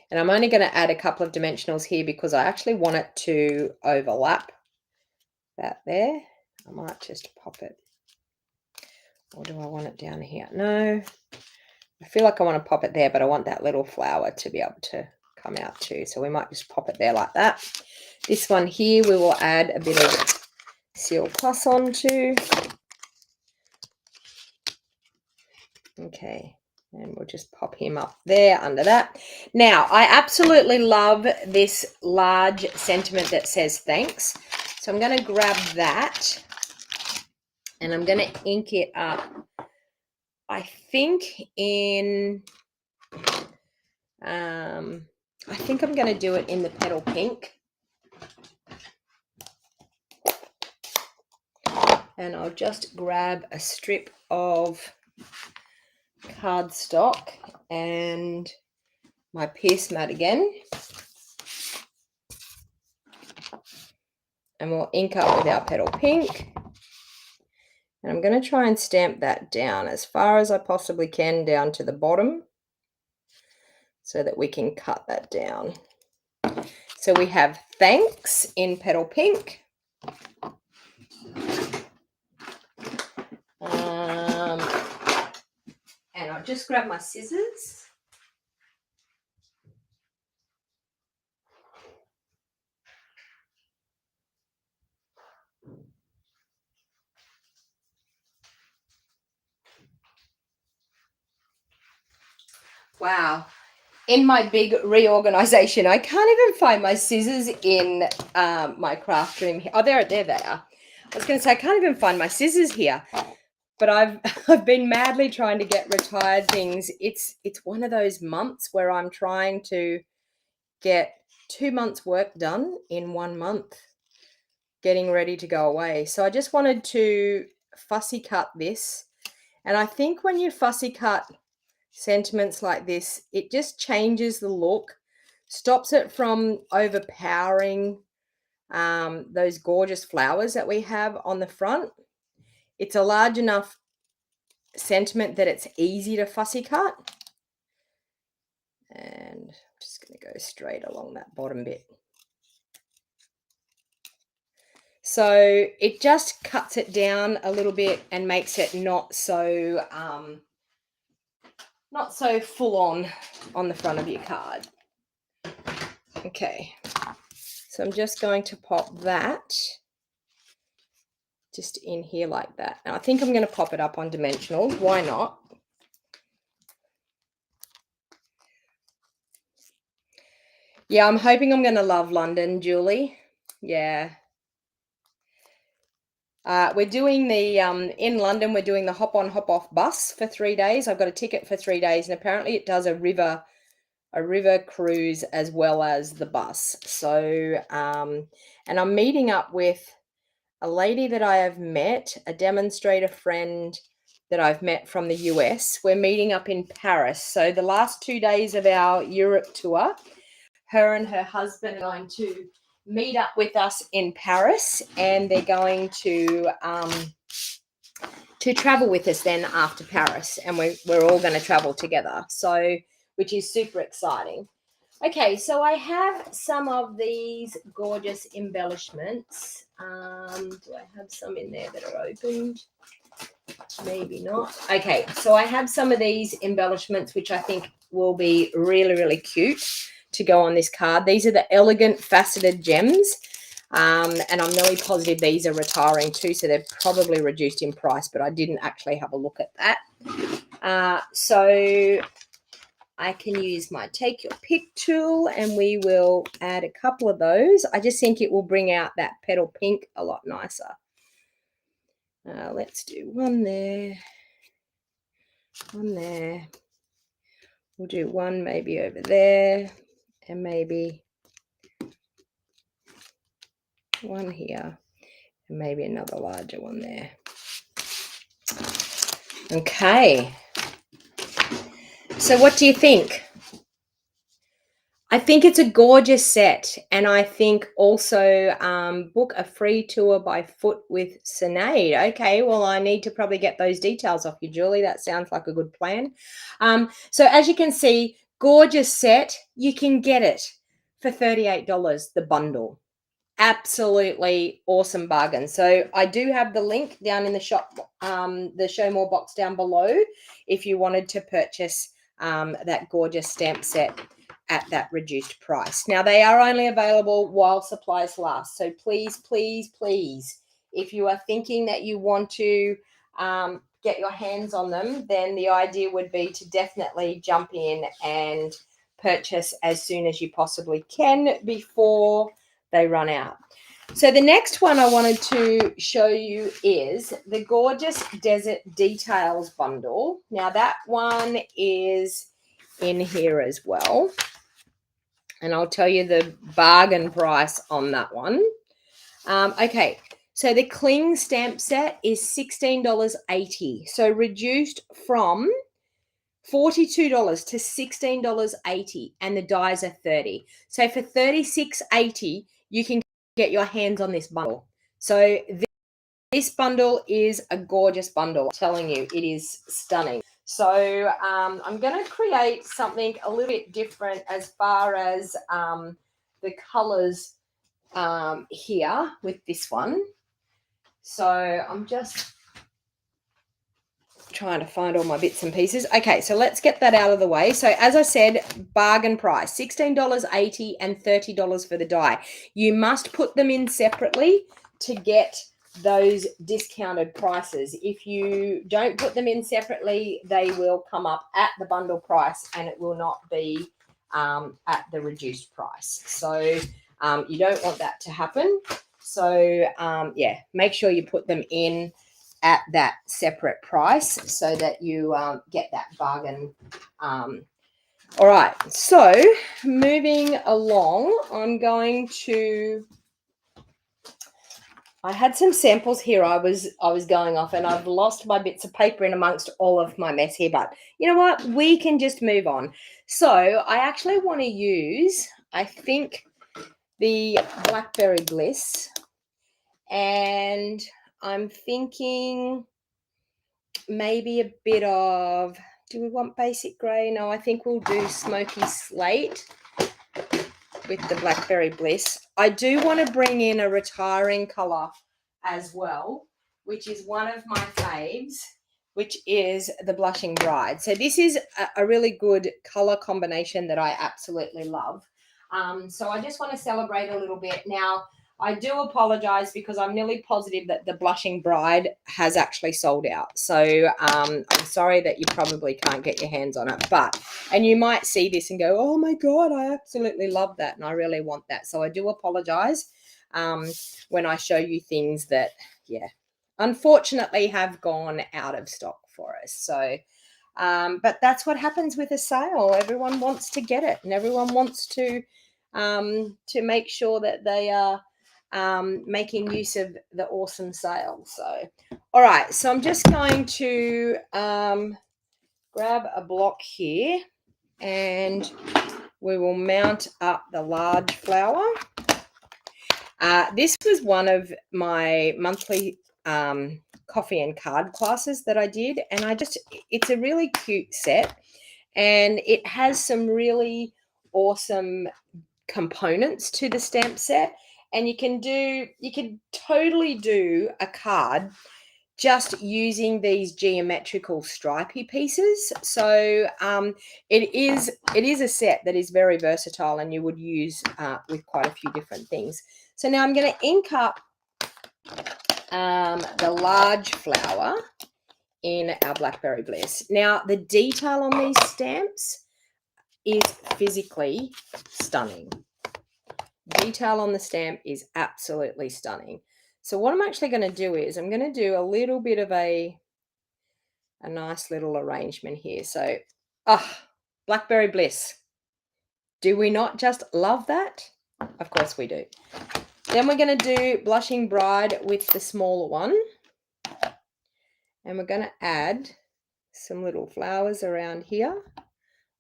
And I'm only going to add a couple of dimensionals here because I actually want it to overlap that there. I might just pop it. Or do I want it down here? No. I feel like I want to pop it there, but I want that little flower to be able to come out too. So we might just pop it there like that. This one here, we will add a bit of Seal Plus onto. Okay. And we'll just pop him up there under that. Now, I absolutely love this large sentiment that says thanks. So I'm going to grab that and I'm going to ink it up, I think I think I'm going to do it in the petal pink. And I'll just grab a strip of cardstock and my pierce mat again. And we'll ink up with our petal pink. And I'm going to try and stamp that down as far as I possibly can down to the bottom so that we can cut that down. So we have thanks in petal pink. And I'll just grab my scissors. Wow. In my big reorganization, I can't even find my scissors in my craft room. Oh, there they are. I was going to say, I can't even find my scissors here. But I've been madly trying to get retired things. It's one of those months where I'm trying to get 2 months work done in 1 month, getting ready to go away. So I just wanted to fussy cut this. And I think when you fussy cut sentiments like this, it just changes the look, stops it from overpowering those gorgeous flowers that we have on the front. It's a large enough sentiment that it's easy to fussy cut. And I'm just going to go straight along that bottom bit. So it just cuts it down a little bit and makes it not so full on the front of your card. Okay, so I'm just going to pop that just in here like that. And I think I'm going to pop it up on dimensional. Why not? Yeah, I'm hoping I'm going to love London, Julie. Yeah. We're doing the, in London, we're doing the hop on, hop off bus for 3 days. I've got a ticket for 3 days, and apparently it does a river cruise as well as the bus. So, and I'm meeting up with a lady that I have met, a demonstrator friend that I've met from the US. We're meeting up in Paris. So the last 2 days of our Europe tour, her and her husband are going to meet up with us in Paris, and they're going to travel with us then after Paris, and we're all going to travel together. So, which is super exciting. Okay, so I have some of these gorgeous embellishments. Do I have some in there that are opened? Maybe not. Okay, so I have some of these embellishments which I think will be really, really cute to go on this card. These are the elegant faceted gems. And I'm nearly positive these are retiring too, so they're probably reduced in price, but I didn't actually have a look at that. So I can use my take your pick tool, and we will add a couple of those. I just think it will bring out that petal pink a lot nicer. Let's do one there, one there. We'll do one maybe over there, and maybe one here, and maybe another larger one there. Okay. So what do you think? I think it's a gorgeous set, and I think also book a free tour by foot with Sinead. Okay, well, I need to probably get those details off you, Julie. That sounds like a good plan. So as you can see, gorgeous set. You can get it for $38, the bundle. Absolutely awesome bargain. So I do have the link down in the shop, the show more box down below, if you wanted to purchase that gorgeous stamp set at that reduced price. Now, they are only available while supplies last. So please, please, please, if you are thinking that you want to get your hands on them, then the idea would be to definitely jump in and purchase as soon as you possibly can before they run out. So the next one I wanted to show you is the Gorgeous Desert Details bundle. Now that one is in here as well. And I'll tell you the bargain price on that one. Okay, so the Cling stamp set is $16.80. So reduced from $42 to $16.80, and the dies are 30. So for $36.80, you can get your hands on this bundle. So this bundle is a gorgeous bundle. I'm telling you, it is stunning. So I'm going to create something a little bit different as far as the colors here with this one. So I'm just trying to find all my bits and pieces. Okay, so let's get that out of the way. So as I said, bargain price, $16.80 and $30 for the die. You must put them in separately to get those discounted prices. If you don't put them in separately, they will come up at the bundle price and it will not be at the reduced price. So you don't want that to happen. So yeah, make sure you put them in at that separate price so that you get that bargain. All right, so moving along, I had some samples here I was going off, and I've lost my bits of paper in amongst all of my mess here, but you know what? We can just move on. So I actually want to use, I think, the Blackberry Bliss, and I'm thinking maybe a bit of, do we want basic grey? No, I think we'll do smoky slate with the Blackberry Bliss. I do want to bring in a retiring colour as well, which is one of my faves, which is the Blushing Bride. So this is a really good colour combination that I absolutely love. So I just want to celebrate a little bit. Now, I do apologize because I'm nearly positive that the Blushing Bride has actually sold out. So I'm sorry that you probably can't get your hands on it. And you might see this and go, oh my God, I absolutely love that. And I really want that. So I do apologize when I show you things that, yeah, unfortunately have gone out of stock for us. So, but that's what happens with a sale. Everyone wants to get it and everyone wants to make sure that they are making use of the awesome sale. So, all right, so I'm just going to grab a block here and we will mount up the large flower. This was one of my monthly coffee and card classes that I did, and it's a really cute set, and it has some really awesome components to the stamp set. And you can totally do a card just using these geometrical stripy pieces. So it is a set that is very versatile and you would use with quite a few different things. So now I'm going to ink up the large flower in our Blackberry Bliss. Now the detail on these stamps is physically stunning. Detail on the stamp is absolutely stunning. So what I'm actually going to do is I'm going to do a little bit of a nice little arrangement here. So, Blackberry Bliss. Do we not just love that? Of course we do. Then we're going to do Blushing Bride with the smaller one. And we're going to add some little flowers around here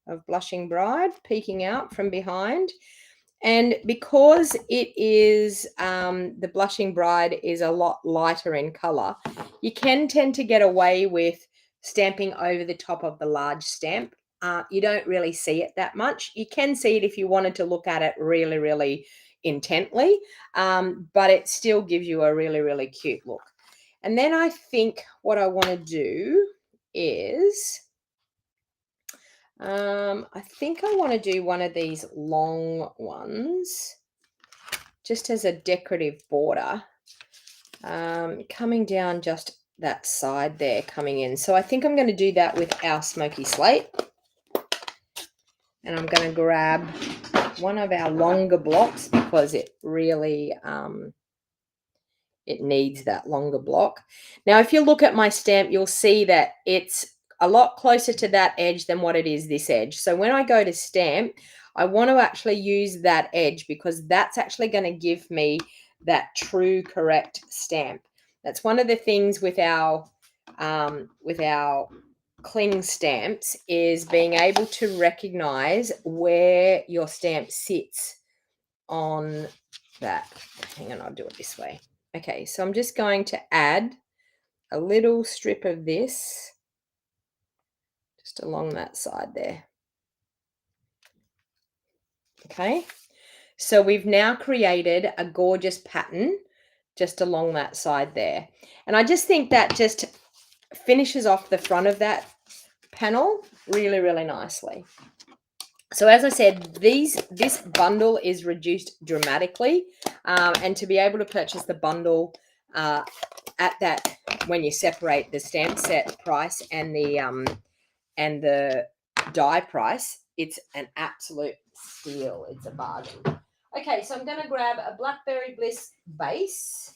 of Blushing Bride peeking out from behind. And because it is, the Blushing Bride is a lot lighter in colour, you can tend to get away with stamping over the top of the large stamp. You don't really see it that much. You can see it if you wanted to look at it really, really intently, but it still gives you a really, really cute look. And then I think what I want to do is, I think I want to do one of these long ones just as a decorative border, coming down just that side there coming in. So I think I'm going to do that with our smoky slate. And I'm going to grab one of our longer blocks because it really, it needs that longer block. Now, if you look at my stamp, you'll see that it's a lot closer to that edge than what it is this edge. So when I go to stamp, I want to actually use that edge because that's actually going to give me that true correct stamp. That's one of the things with our cling stamps is being able to recognize where your stamp sits on that. Hang on, I'll do it this way. Okay, so I'm just going to add a little strip of this just along that side there. Okay, so we've now created a gorgeous pattern just along that side there. And I just think that just finishes off the front of that panel really, really nicely. So as I said, this bundle is reduced dramatically, and to be able to purchase the bundle at that, when you separate the stamp set price and the die price, it's an absolute steal. It's a bargain. Okay, so I'm going to grab a Blackberry Bliss base,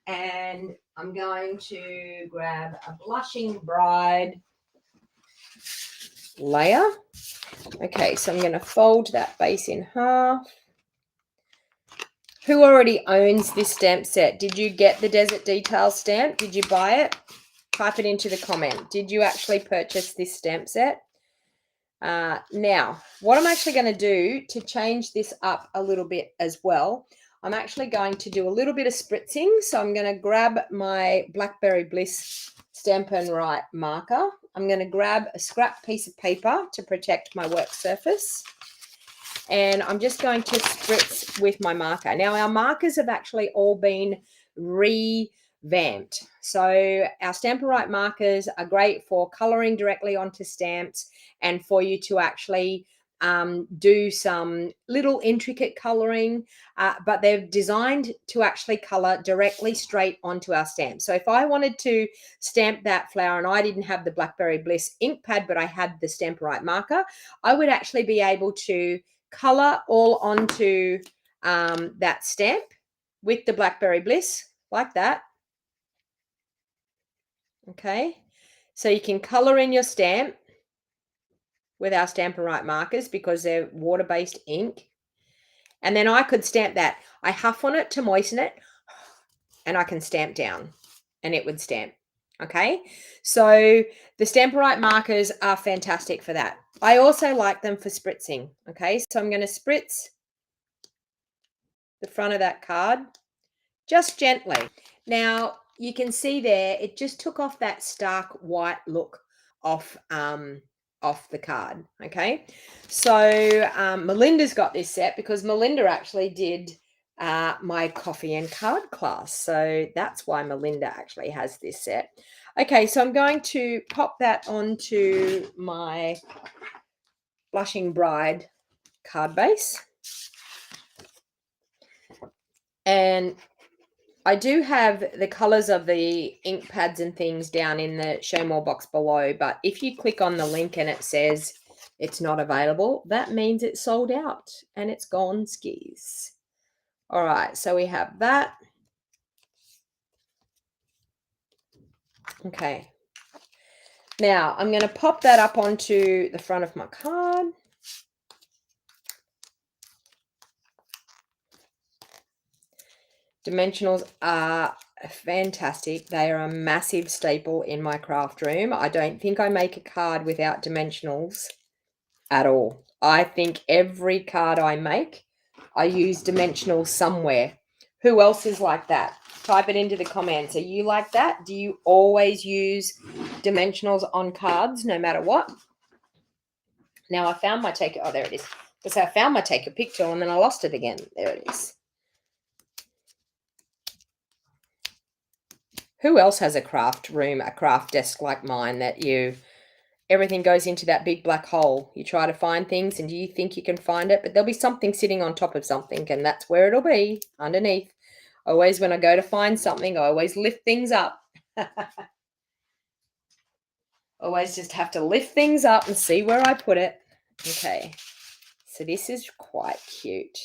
and I'm going to grab a Blushing Bride layer. Okay, so I'm going to fold that base in half. Who already owns this stamp set? Did you get the Desert Details stamp? Did you buy it? Type it into the comment. Did you actually purchase this stamp set? Now, what I'm actually going to do to change this up a little bit as well, I'm actually going to do a little bit of spritzing. So I'm going to grab my Blackberry Bliss Stampin' Right marker. I'm going to grab a scrap piece of paper to protect my work surface. And I'm just going to spritz with my marker. Now, our markers have actually all been revamped. So our Stampin' Right markers are great for colouring directly onto stamps and for you to actually do some little intricate colouring, but they're designed to actually colour directly straight onto our stamp. So if I wanted to stamp that flower and I didn't have the Blackberry Bliss ink pad, but I had the Stampin' Right marker, I would actually be able to color all onto that stamp with the Blackberry Bliss like that. Okay, so you can color in your stamp with our Stampin' Right markers because they're water-based ink, and then I could stamp that. I huff on it to moisten it, and I can stamp down and it would stamp. Okay, so the Stampin' Right markers are fantastic for that. I also like them for spritzing. Okay, so I'm going to spritz the front of that card just gently. Now you can see there it just took off that stark white look off the card. Okay, so Melinda's got this set because Melinda actually did my coffee and card class, so that's why Melinda actually has this set. Okay, so I'm going to pop that onto my Blushing Bride card base, and I do have the colors of the ink pads and things down in the show more box below, but if you click on the link and it says it's not available, that means it's sold out and it's gone skis. All right, so we have that. Okay. Now I'm going to pop that up onto the front of my card. Dimensionals are fantastic. They are a massive staple in my craft room. I don't think I make a card without dimensionals at all. I think every card I make, I use dimensionals somewhere. Who else is like that? Type it into the comments. Are you like that? Do you always use dimensionals on cards no matter what? Now I found my take. Oh, there it is. Because I found my take a picture and then I lost it again. There it is. Who else has a craft room, a craft desk like mine that everything goes into that big black hole? You try to find things and you think you can find it, but there'll be something sitting on top of something and that's where it'll be, underneath. Always when I go to find something, I always lift things up. Always just have to lift things up and see where I put it. Okay, so this is quite cute.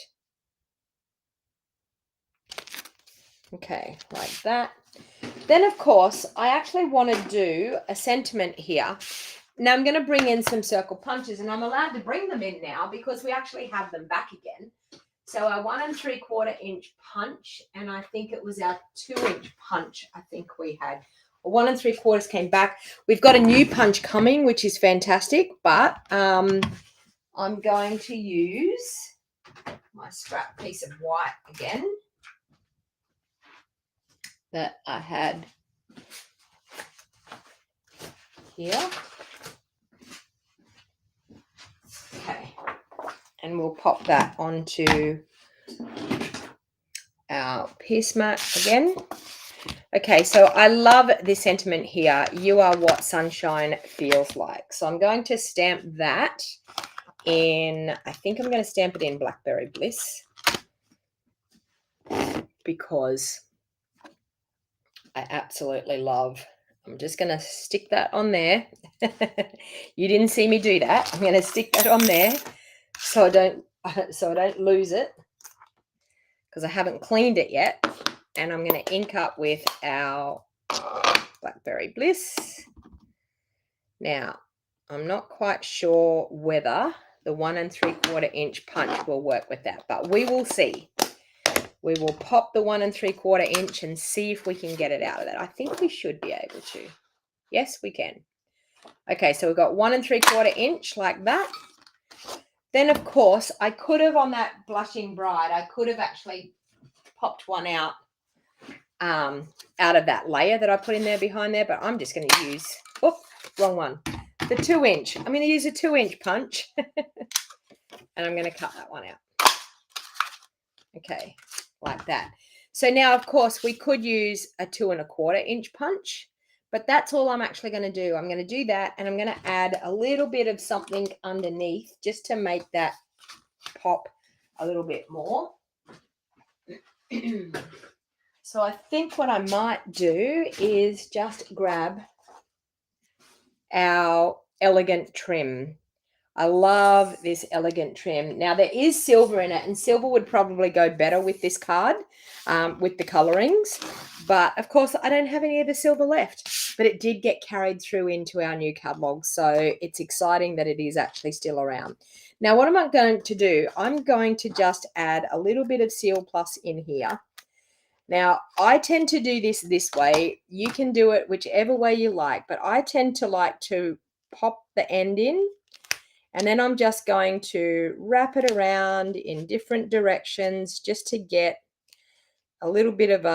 Okay, like that. Then, of course, I actually want to do a sentiment here. Now, I'm going to bring in some circle punches, and I'm allowed to bring them in now because we actually have them back again. So our 1 3/4 inch punch, and I think it was our 2-inch punch I think we had. 1 3/4 came back. We've got a new punch coming, which is fantastic, but I'm going to use my scrap piece of white again that I had here. Okay, and we'll pop that onto our piece mat again. Okay, so I love this sentiment here. You are what sunshine feels like. So I'm going to stamp that in, I think I'm going to stamp it in Blackberry Bliss because I absolutely love. I'm just going to stick that on there. You didn't see me do that. I'm going to stick that on there so I don't lose it because I haven't cleaned it yet. And I'm going to ink up with our Blackberry Bliss. Now, I'm not quite sure whether the 1 3/4 inch punch will work with that, but we will see. We will pop the 1 3/4 inch and see if we can get it out of that. I think we should be able to. Yes, we can. Okay, so we've got 1 3/4 inch like that. Then, of course, I could have on that Blushing Bride, I could have actually popped one out of that layer that I put in there behind there, but I'm just going to use, wrong one, the 2-inch. I'm going to use a 2-inch punch and I'm going to cut that one out. Okay, like that. So now, of course, we could use a 2 1/4 inch punch, but that's all I'm actually going to do. I'm going to do that, and I'm going to add a little bit of something underneath just to make that pop a little bit more. So I think what I might do is just grab our elegant trim. I love this elegant trim. Now, there is silver in it, and silver would probably go better with this card, with the colorings. But, of course, I don't have any of the silver left. But it did get carried through into our new catalog, so it's exciting that it is actually still around. Now, what am I going to do? I'm going to just add a little bit of Seal Plus in here. Now, I tend to do this way. You can do it whichever way you like, but I tend to like to pop the end in, and then I'm just going to wrap it around in different directions just to get a little bit of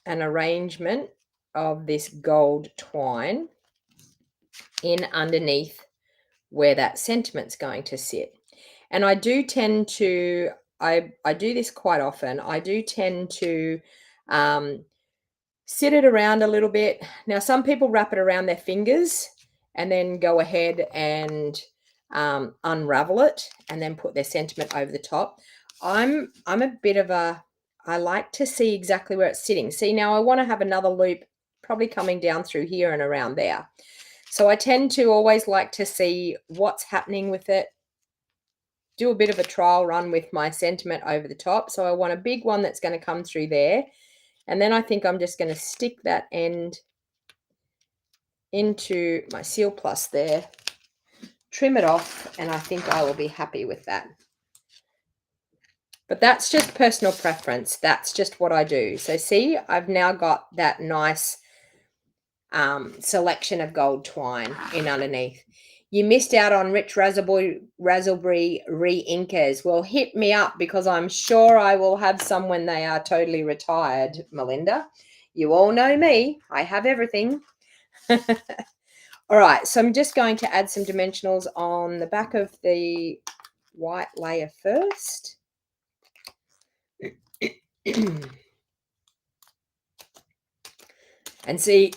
an arrangement of this gold twine in underneath where that sentiment's going to sit. And I do tend to, I do this quite often. I do tend to sit it around a little bit. Now, some people wrap it around their fingers and then go ahead and unravel it and then put their sentiment over the top. I'm a bit of I like to see exactly where it's sitting. See, now I want to have another loop probably coming down through here and around there. So I tend to always like to see what's happening with it. Do a bit of a trial run with my sentiment over the top. So I want a big one that's going to come through there. And then I think I'm just going to stick that end into my Seal Plus there, trim it off, and I think I will be happy with that. But that's just personal preference. That's just what I do. So see, I've now got that nice selection of gold twine in underneath. You missed out on Rich Raspberry re-inkers. Well, hit me up because I'm sure I will have some when they are totally retired, Melinda. You all know me. I have everything. All right, so I'm just going to add some dimensionals on the back of the white layer first. And see,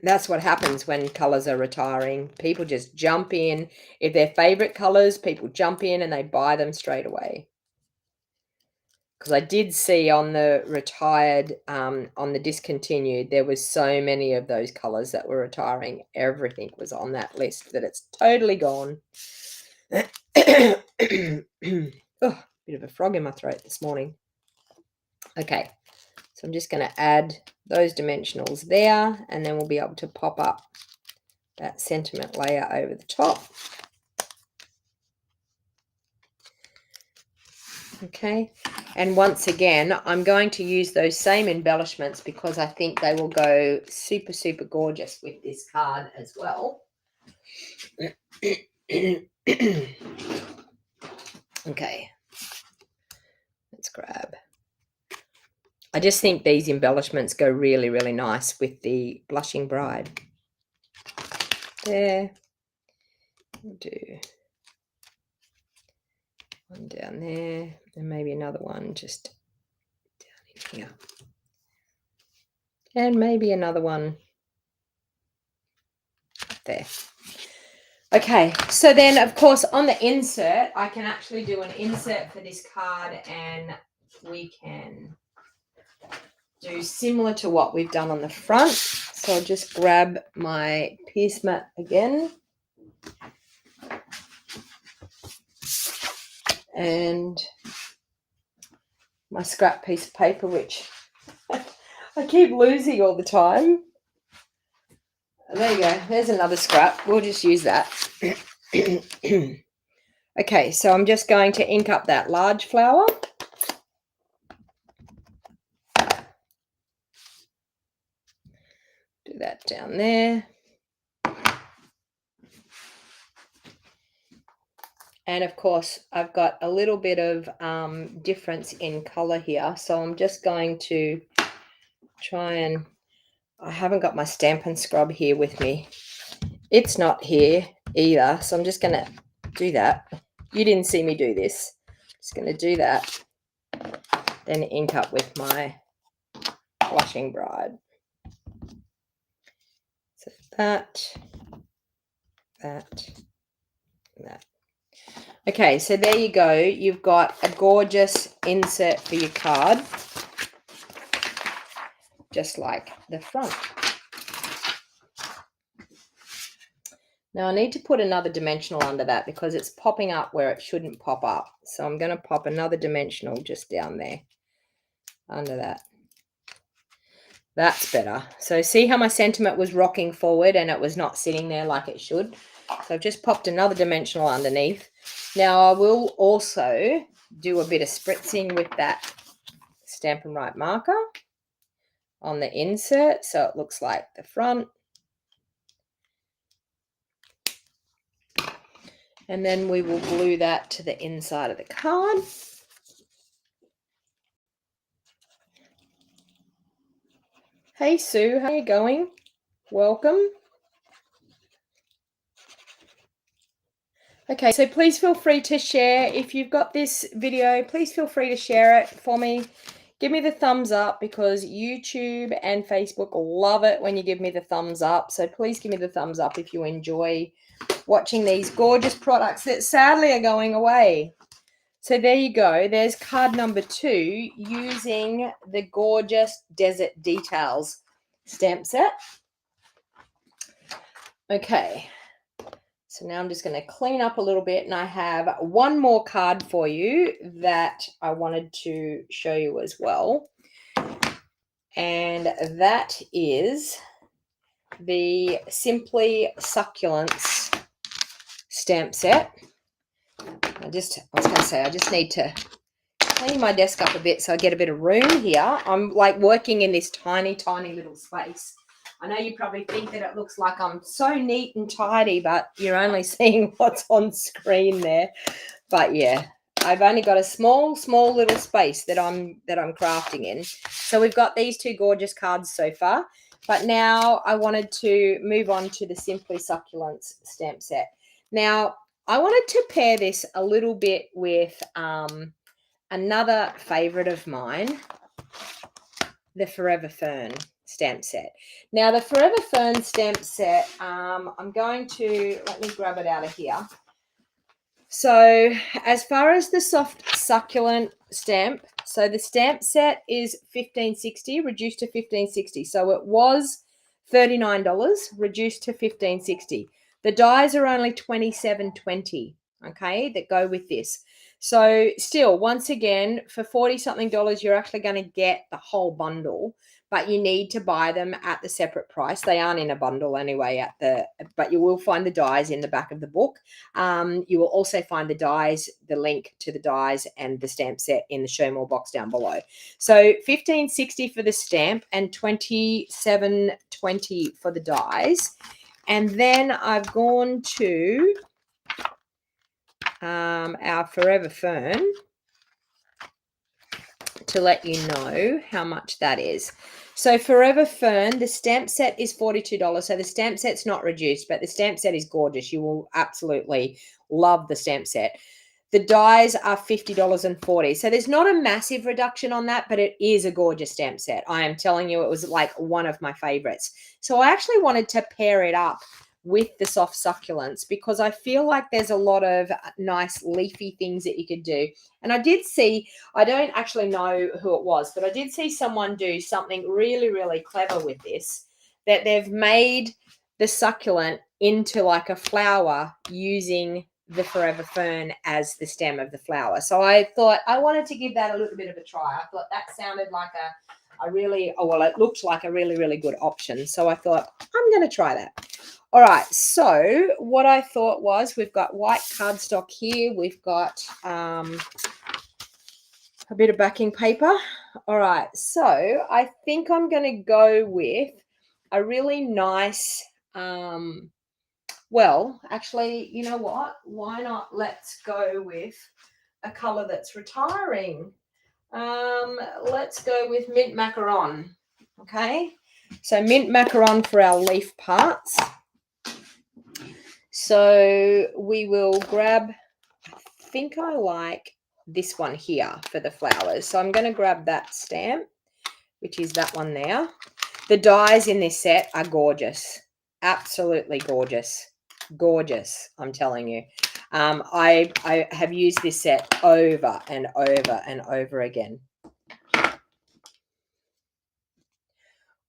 that's what happens when colors are retiring. People just jump in. If they're favorite colors, people jump in and they buy them straight away. because I did see on the retired, on the discontinued, there was so many of those colors that were retiring. Everything was on that list that it's totally gone. Oh, bit of a frog in my throat this morning. Okay, so I'm just going to add those dimensionals there, and then we'll be able to pop up that sentiment layer over the top. Okay, and once again, I'm going to use those same embellishments because I think they will go super, super gorgeous with this card as well. Okay, let's grab. I just think these embellishments go really, really nice with the Blushing Bride. There. We'll do one down there, and maybe another one just down in here. And maybe another one up there. Okay, so then, of course, on the insert, I can actually do an insert for this card, and we can do similar to what we've done on the front. So I'll just grab my piece mat again. And my scrap piece of paper, which I keep losing all the time. There you go. There's another scrap. We'll just use that. Okay, so I'm just going to ink up that large flower. Do that down there. And of course, I've got a little bit of difference in color here. So I'm just going to try and, I haven't got my Stampin' Scrub here with me. It's not here either. So I'm just going to do that. You didn't see me do this. Just going to do that. Then ink up with my Blushing Bride. So that. Okay, so there you go. You've got a gorgeous insert for your card, just like the front. Now I need to put another dimensional under that because it's popping up where it shouldn't pop up. So I'm going to pop another dimensional just down there under that. That's better. So see how my sentiment was rocking forward and it was not sitting there like it should. So I've just popped another dimensional underneath. Now I will also do a bit of spritzing with that Stampin' Up marker on the insert so it looks like the front. And then we will glue that to the inside of the card. Hey Sue, how are you going? Welcome. Okay, so please feel free to share. If you've got this video, please feel free to share it for me. Give me the thumbs up because YouTube and Facebook love it when you give me the thumbs up. So please give me the thumbs up if you enjoy watching these gorgeous products that sadly are going away. So there you go. There's card number 2 using the gorgeous Desert Details stamp set. Okay. So now I'm just going to clean up a little bit, and I have one more card for you that I wanted to show you as well. And that is the Simply Succulents stamp set. I just need to clean my desk up a bit so I get a bit of room here. I'm like working in this tiny, tiny little space. I know you probably think that it looks like I'm so neat and tidy, but you're only seeing what's on screen there. But yeah, I've only got a small little space that I'm crafting in. So we've got these 2 gorgeous cards so far. But now I wanted to move on to the Simply Succulents stamp set. Now, I wanted to pair this a little bit with another favorite of mine, the Forever Fern stamp set. Now, the Forever Fern stamp set, I'm going to, let me grab it out of here. So as far as the soft succulent stamp. So the stamp set is $15.60, reduced to $15.60. So it was $39, reduced to $15.60. The dies are only $27.20, okay, that go with this. So still, once again, for 40 something dollars, you're actually going to get the whole bundle, but you need to buy them at the separate price. They aren't in a bundle anyway but you will find the dies in the back of the book. You will also find the dies, the link to the dies and the stamp set in the show more box down below. So $15.60 for the stamp and $27.20 for the dies. And then I've gone to our Forever Fern to let you know how much that is. So Forever Fern, the stamp set is $42. So the stamp set's not reduced, but the stamp set is gorgeous. You will absolutely love the stamp set. The dies are $50.40. So there's not a massive reduction on that, but it is a gorgeous stamp set. I am telling you, it was like one of my favorites. So I actually wanted to pair it up with the soft succulents because I feel like there's a lot of nice leafy things that you could do. And I did see, I don't actually know who it was, but I did see someone do something really, really clever with this, that they've made the succulent into like a flower using the Forever Fern as the stem of the flower. So I thought I wanted to give that a little bit of a try. I thought that sounded like a really, well, it looked like a really, really good option. So I thought I'm going to try that. All right, so what I thought was we've got white cardstock here. We've got a bit of backing paper. All right, so I think I'm going to go with a really nice, well, actually, you know what? Why not? Let's go with a color that's retiring. Let's go with mint macaron, okay? So mint macaron for our leaf parts. So we will grab, I think I like this one here for the flowers. So I'm going to grab that stamp, which is that one there. The dies in this set are gorgeous. Absolutely gorgeous. Gorgeous, I'm telling you. I have used this set over and over and over again.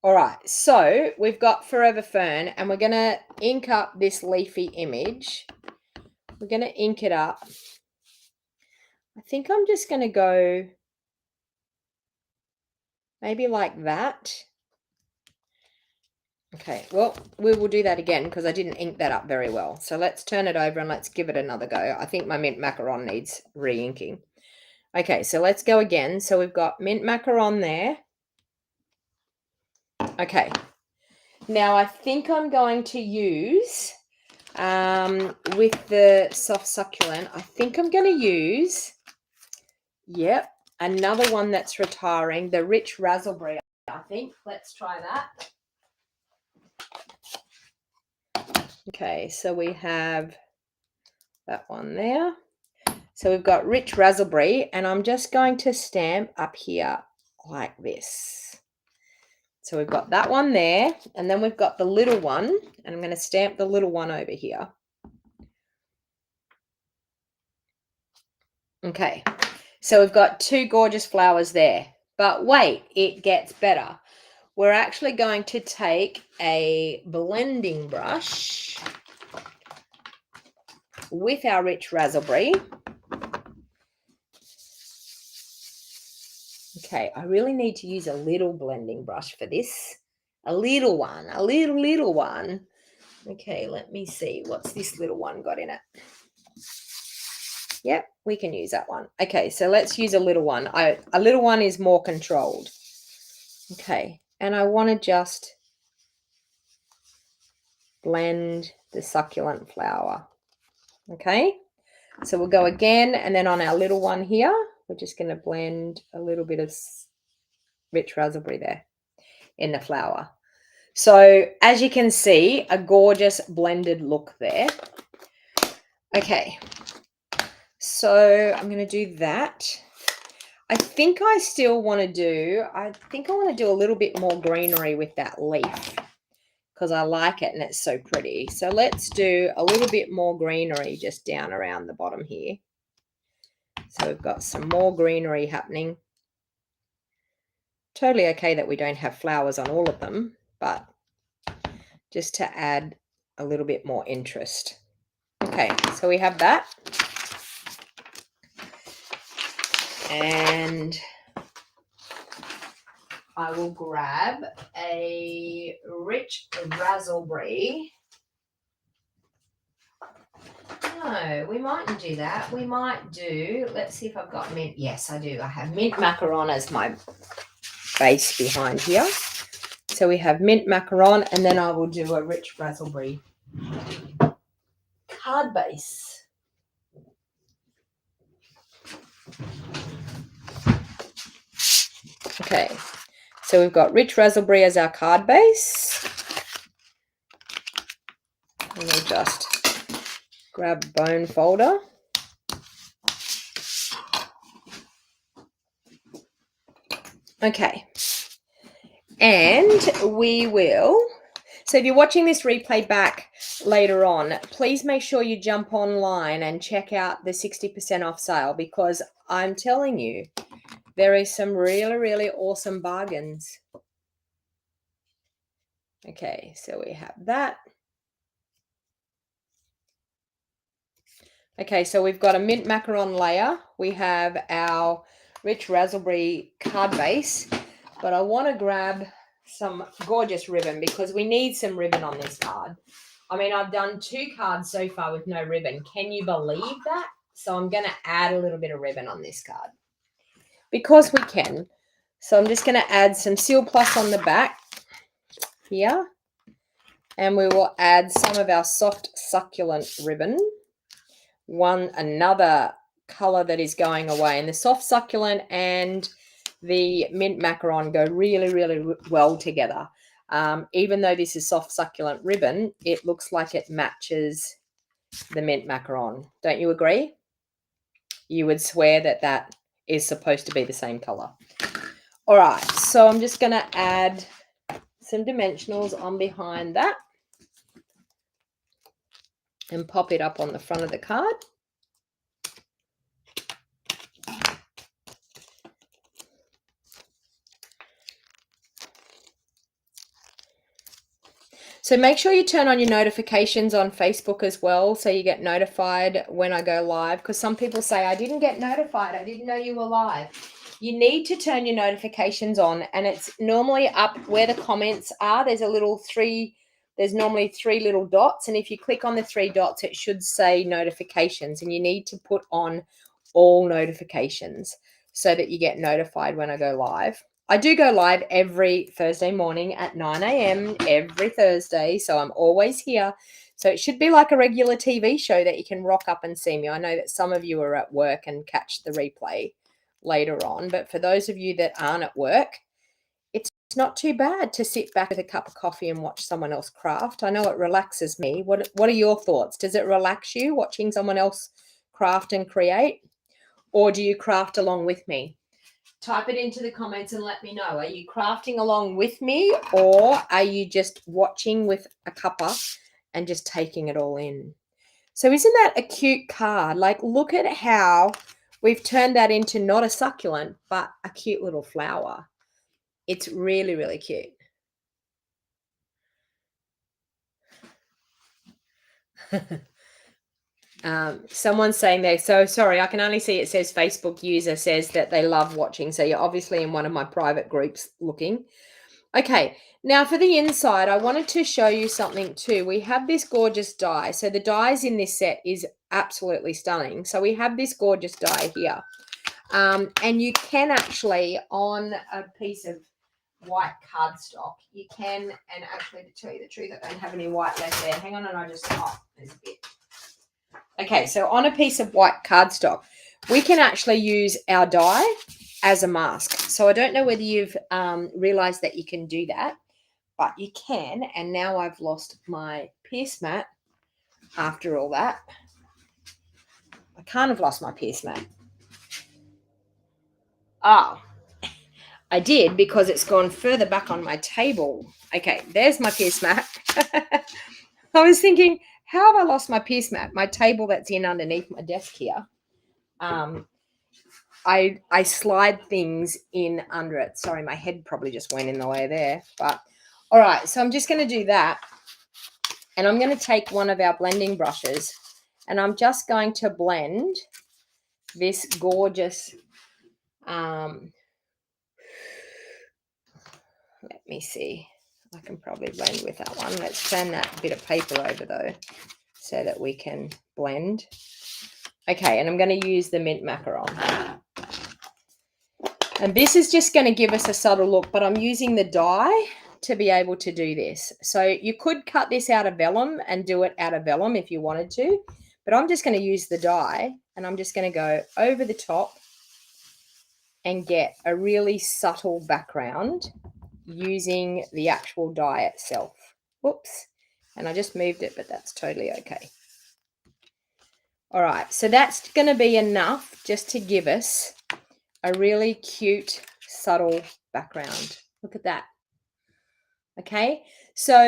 All right, so we've got Forever Fern, and we're going to ink up this leafy image. We're going to ink it up. I think I'm just going to go maybe like that. Okay, well, we will do that again because I didn't ink that up very well. So let's turn it over and let's give it another go. I think my mint macaron needs re-inking. Okay, so let's go again. So we've got mint macaron there. Okay, now I think I'm going to use, with the soft succulent, I think I'm going to use, yep, another one that's retiring, the rich raspberry, I think. Let's try that. Okay, so we have that one there. So we've got rich raspberry, and I'm just going to stamp up here like this. So we've got that one there, and then we've got the little one, and I'm going to stamp the little one over here. Okay, so we've got two gorgeous flowers there. But wait, it gets better. We're actually going to take a blending brush with our rich raspberry. Okay, I really need to use a little blending brush for this. A little one, a little one. Okay, let me see. What's this little one got in it? Yep, we can use that one. Okay, so let's use a little one. A little one is more controlled. Okay, and I want to just blend the succulent flower. Okay, so we'll go again, and then on our little one here, we're just going to blend a little bit of rich raspberry there in the flower. So as you can see, a gorgeous blended look there. Okay, so I'm going to do that. I think I still want to do, I want to do a little bit more greenery with that leaf because I like it and it's so pretty. So let's do a little bit more greenery just down around the bottom here. So we've got some more greenery happening. Totally okay that we don't have flowers on all of them, but just to add a little bit more interest. Okay, so we have that. And I will grab a rich raspberry. No, we mightn't do that. We might do, let's see if I've got mint. Yes, I do. I have mint macaron as my base behind here. So we have mint macaron, and then I will do a rich raspberry card base. Okay, so we've got rich raspberry as our card base. And we'll just grab bone folder. Okay, and we will, so if you're watching this replay back later on, please make sure you jump online and check out the 60% off sale, because I'm telling you, there is some really, really awesome bargains. Okay, so we have that. Okay, so we've got a mint macaron layer. We have our rich raspberry card base, but I want to grab some gorgeous ribbon because we need some ribbon on this card. I mean, I've done 2 cards so far with no ribbon. Can you believe that? So I'm going to add a little bit of ribbon on this card because we can. So I'm just going to add some Seal Plus on the back here, and we will add some of our soft succulent ribbon. Another color that is going away, and the soft succulent and the mint macaron go really, really well together. Even though this is soft succulent ribbon, it looks like it matches the mint macaron. Don't you agree? You would swear that that is supposed to be the same color. All right, so I'm just going to add some dimensionals on behind that and pop it up on the front of the card. So make sure you turn on your notifications on Facebook as well, so you get notified when I go live, because some people say, I didn't get notified. I didn't know you were live. You need to turn your notifications on, and it's normally up where the comments are. There's normally 3 little dots, and if you click on the 3 dots, it should say notifications, and you need to put on all notifications so that you get notified when I go live. I do go live every Thursday morning at 9 a.m. every Thursday, so I'm always here. So it should be like a regular TV show that you can rock up and see me. I know that some of you are at work and catch the replay later on, but for those of you that aren't at work, it's not too bad to sit back with a cup of coffee and watch someone else craft. I know it relaxes me. What are your thoughts? Does it relax you watching someone else craft and create, or do you craft along with me? Type it into the comments and let me know. Are you crafting along with me, or are you just watching with a cuppa and just taking it all in? So isn't that a cute card? Like, look at how we've turned that into not a succulent, but a cute little flower. It's really, really cute. Someone's saying there, so sorry, I can only see it says Facebook user says that they love watching. So you're obviously in one of my private groups looking. Okay, now for the inside, I wanted to show you something too. We have this gorgeous die. So the dies in this set is absolutely stunning. So we have this gorgeous die here. And you can actually, on a piece of white cardstock, you can, and actually to tell you the truth, I don't have any white left there. Hang on, and I just, there's a bit. Okay, so on a piece of white cardstock, we can actually use our die as a mask. So I don't know whether you've realized that you can do that, but you can. And now I've lost my pierce mat after all that. I can't have lost my pierce mat. Oh, I did, because it's gone further back on my table. Okay, there's my pierce mat. I was thinking, how have I lost my pierce mat? My table that's in underneath my desk here. I slide things in under it. Sorry, my head probably just went in the way there. But all right, so I'm just going to do that. And I'm going to take one of our blending brushes and I'm just going to blend this gorgeous, let me see. I can probably blend with that one. Let's turn that bit of paper over though so that we can blend. Okay, and I'm going to use the mint macaron. And this is just going to give us a subtle look, but I'm using the die to be able to do this. So you could cut this out of vellum and do it out of vellum if you wanted to, but I'm just going to use the die and I'm just going to go over the top and get a really subtle background using the actual die itself. Whoops. And I just moved it, but that's totally okay. All right, so that's going to be enough just to give us a really cute, subtle background. Look at that. Okay, so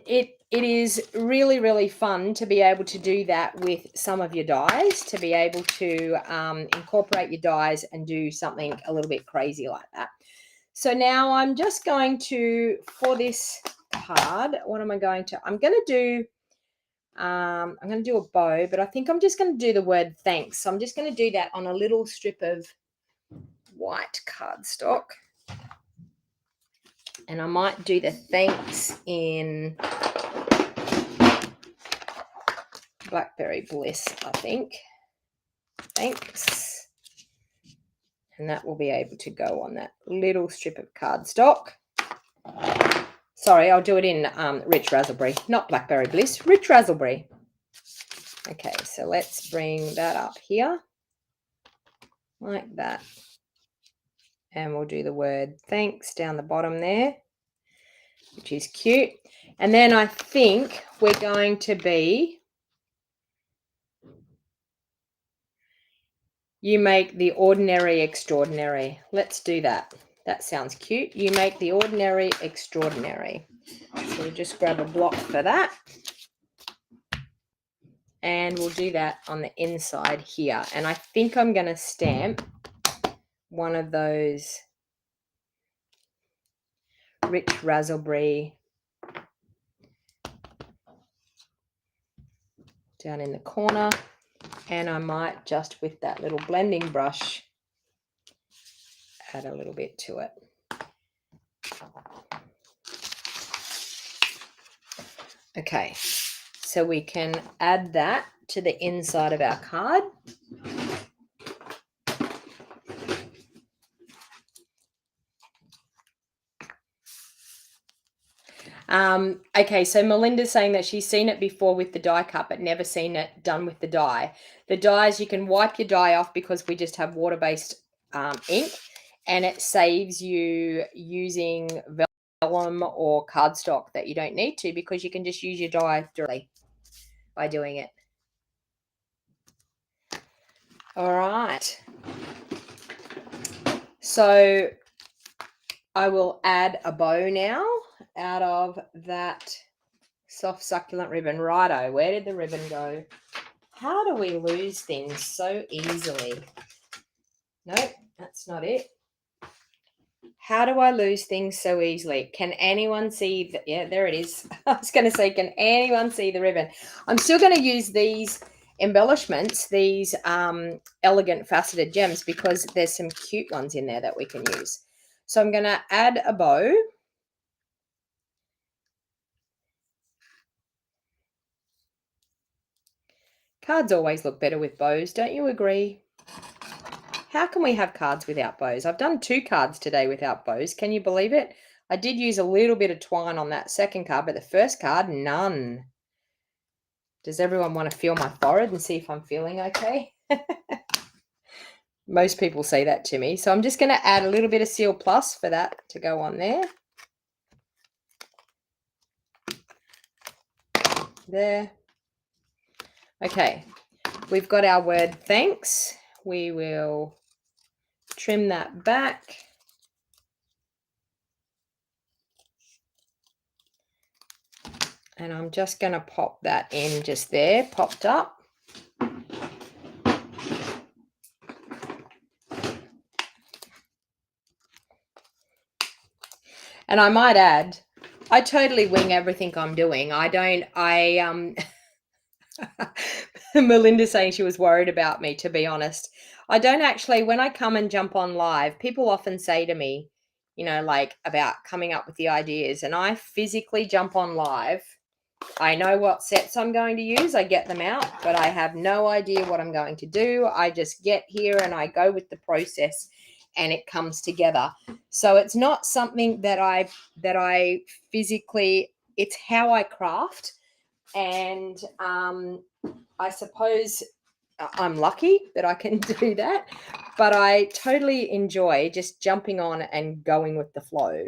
it is really, really fun to be able to do that with some of your dies, to be able to incorporate your dies and do something a little bit crazy like that. So now I'm just going to, for this card, what am I going to? I'm going to do a bow, but I think I'm just going to do the word thanks. So I'm just going to do that on a little strip of white cardstock. And I might do the thanks in Blackberry Bliss, I think. Thanks. And that will be able to go on that little strip of cardstock. Sorry, I'll do it in Rich Raspberry, not Blackberry Bliss, Rich Raspberry. Okay, so let's bring that up here like that. And we'll do the word thanks down the bottom there, which is cute. And then I think we're going to be, you make the ordinary extraordinary. Let's do that. That sounds cute. You make the ordinary extraordinary. So we'll just grab a block for that. And we'll do that on the inside here. And I think I'm going to stamp one of those Rich Raspberry down in the corner. And I might just with that little blending brush add a little bit to it. Okay, so we can add that to the inside of our card. Okay, so Melinda's saying that she's seen it before with the die cut, but never seen it done with the die. The dies, you can wipe your die off because we just have water-based ink, and it saves you using vellum or cardstock that you don't need to, because you can just use your die directly by doing it. All right. So I will add a bow now out of that soft succulent ribbon. Righto, where did the ribbon go? How do we lose things so easily? Nope, that's not it. How do I lose things so easily? Can anyone see? Yeah, there it is. I was going to say, can anyone see the ribbon? I'm still going to use these embellishments, these elegant faceted gems, because there's some cute ones in there that we can use. So I'm going to add a bow. Cards always look better with bows, don't you agree? How can we have cards without bows? I've done 2 cards today without bows. Can you believe it? I did use a little bit of twine on that second card, but the first card, none. Does everyone want to feel my forehead and see if I'm feeling okay? Most people say that to me. So I'm just going to add a little bit of Seal Plus for that to go on there. There. Okay, we've got our word thanks. We will trim that back. And I'm just going to pop that in just there, popped up. And I might add, I totally wing everything I'm doing. Melinda's saying she was worried about me, to be honest. I don't actually, when I come and jump on live, people often say to me, like about coming up with the ideas, and I physically jump on live. I know what sets I'm going to use. I get them out, but I have no idea what I'm going to do. I just get here and I go with the process and it comes together. So it's not something that I physically, it's how I craft. And I suppose I'm lucky that I can do that, but I totally enjoy just jumping on and going with the flow,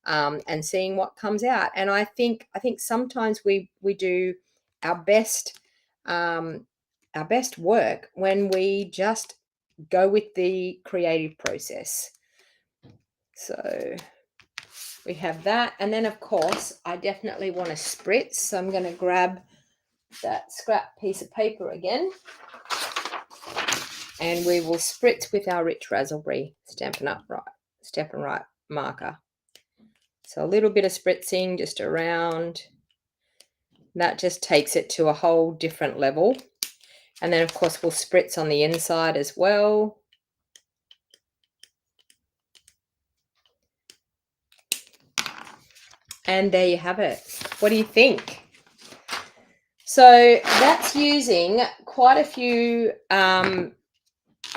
and seeing what comes out. And I think sometimes we do our best our best work when we just go with the creative process. So we have that, and then of course I definitely want to spritz. So I'm going to grab that scrap piece of paper again, and we will spritz with our rich raspberry Stampin' Right marker. So a little bit of spritzing just around. That just takes it to a whole different level. And then of course we'll spritz on the inside as well. And there you have it. What do you think? So that's using quite a few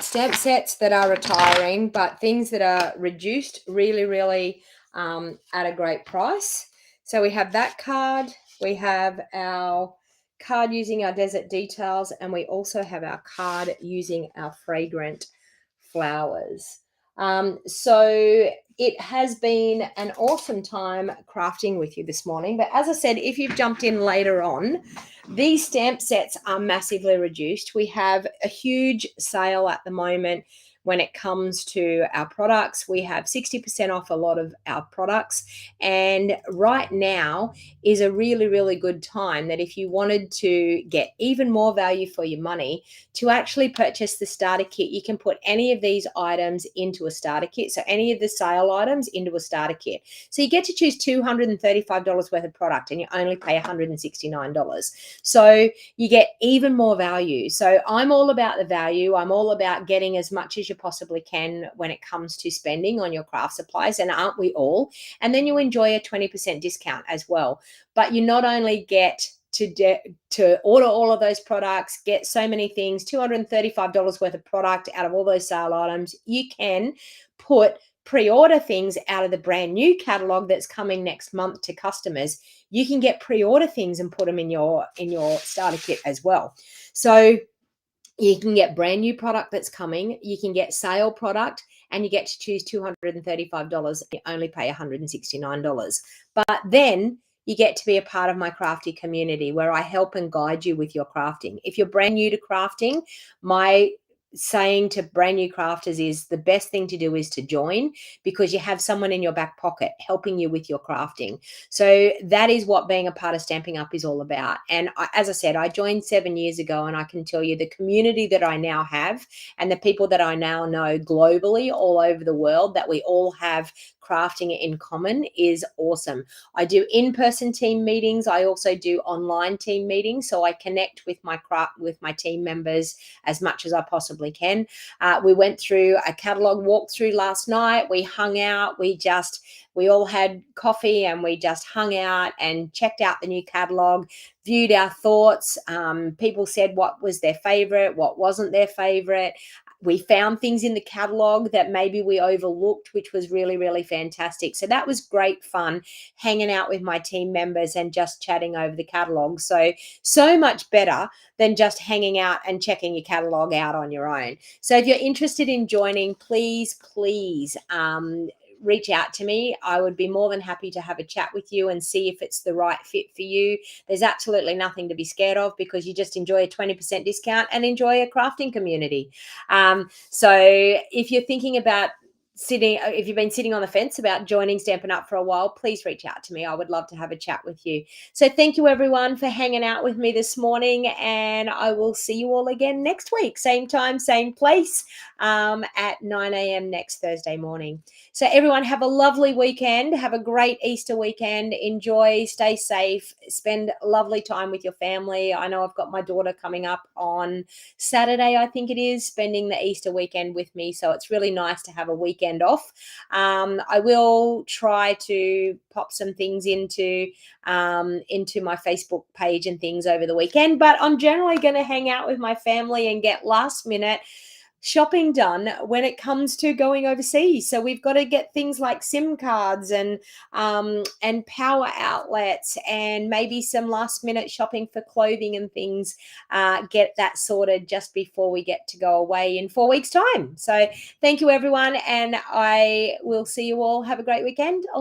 stamp sets that are retiring, but things that are reduced really at a great price. So we have that card, we have our card using our desert details, and we also have our card using our fragrant flowers. So it has been an awesome time crafting with you this morning. But as I said, if you've jumped in later on, these stamp sets are massively reduced. We have a huge sale at the moment when it comes to our products. We have 60% off a lot of our products. And right now is a really good time that if you wanted to get even more value for your money, to actually purchase the starter kit, you can put any of these items into a starter kit. So any of the sale items into a starter kit. So you get to choose $235 worth of product and you only pay $169. So you get even more value. So I'm all about the value. I'm all about getting as much as you possibly can when it comes to spending on your craft supplies, and aren't we all? And then you enjoy a 20% discount as well. But you not only get to order all of those products, get so many things, $235 worth of product out of all those sale items. You can put pre-order things out of the brand new catalog that's coming next month to customers. You can get pre-order things and put them in your starter kit as well. So you can get brand new product that's coming, you can get sale product, and you get to choose $235. You only pay $169. But then you get to be a part of my crafty community where I help and guide you with your crafting. If you're brand new to crafting, my saying to brand new crafters is the best thing to do is to join, because you have someone in your back pocket helping you with your crafting. So that is what being a part of Stampin' Up is all about. And as I said, I joined 7 years ago, and I can tell you the community that I now have and the people that I now know globally all over the world that we all have crafting in common is awesome. I do in-person team meetings. I also do online team meetings. So I connect with my team members as much as I possibly can. We went through a catalog walkthrough last night. We hung out. We all had coffee and we just hung out and checked out the new catalog, viewed our thoughts. People said what was their favorite, what wasn't their favorite. We found things in the catalog that maybe we overlooked, which was really fantastic. So that was great fun, hanging out with my team members and just chatting over the catalog. So much better than just hanging out and checking your catalog out on your own. So if you're interested in joining, please reach out to me. I would be more than happy to have a chat with you and see if it's the right fit for you. There's absolutely nothing to be scared of, because you just enjoy a 20% discount and enjoy a crafting community. So if you're thinking about if you've been sitting on the fence about joining Stampin' Up for a while, please reach out to me. I would love to have a chat with you. So thank you everyone for hanging out with me this morning, and I will see you all again next week. Same time, same place, at 9 a.m. next Thursday morning. So everyone have a lovely weekend. Have a great Easter weekend. Enjoy, stay safe, spend lovely time with your family. I know I've got my daughter coming up on Saturday, I think it is, spending the Easter weekend with me. So it's really nice to have a weekend off. I will try to pop some things into my Facebook page and things over the weekend, but I'm generally going to hang out with my family and get last minute shopping done when it comes to going overseas. So we've got to get things like SIM cards and power outlets and maybe some last minute shopping for clothing and things. Get that sorted just before we get to go away in 4 weeks' time. So thank you, everyone, and I will see you all. Have a great weekend.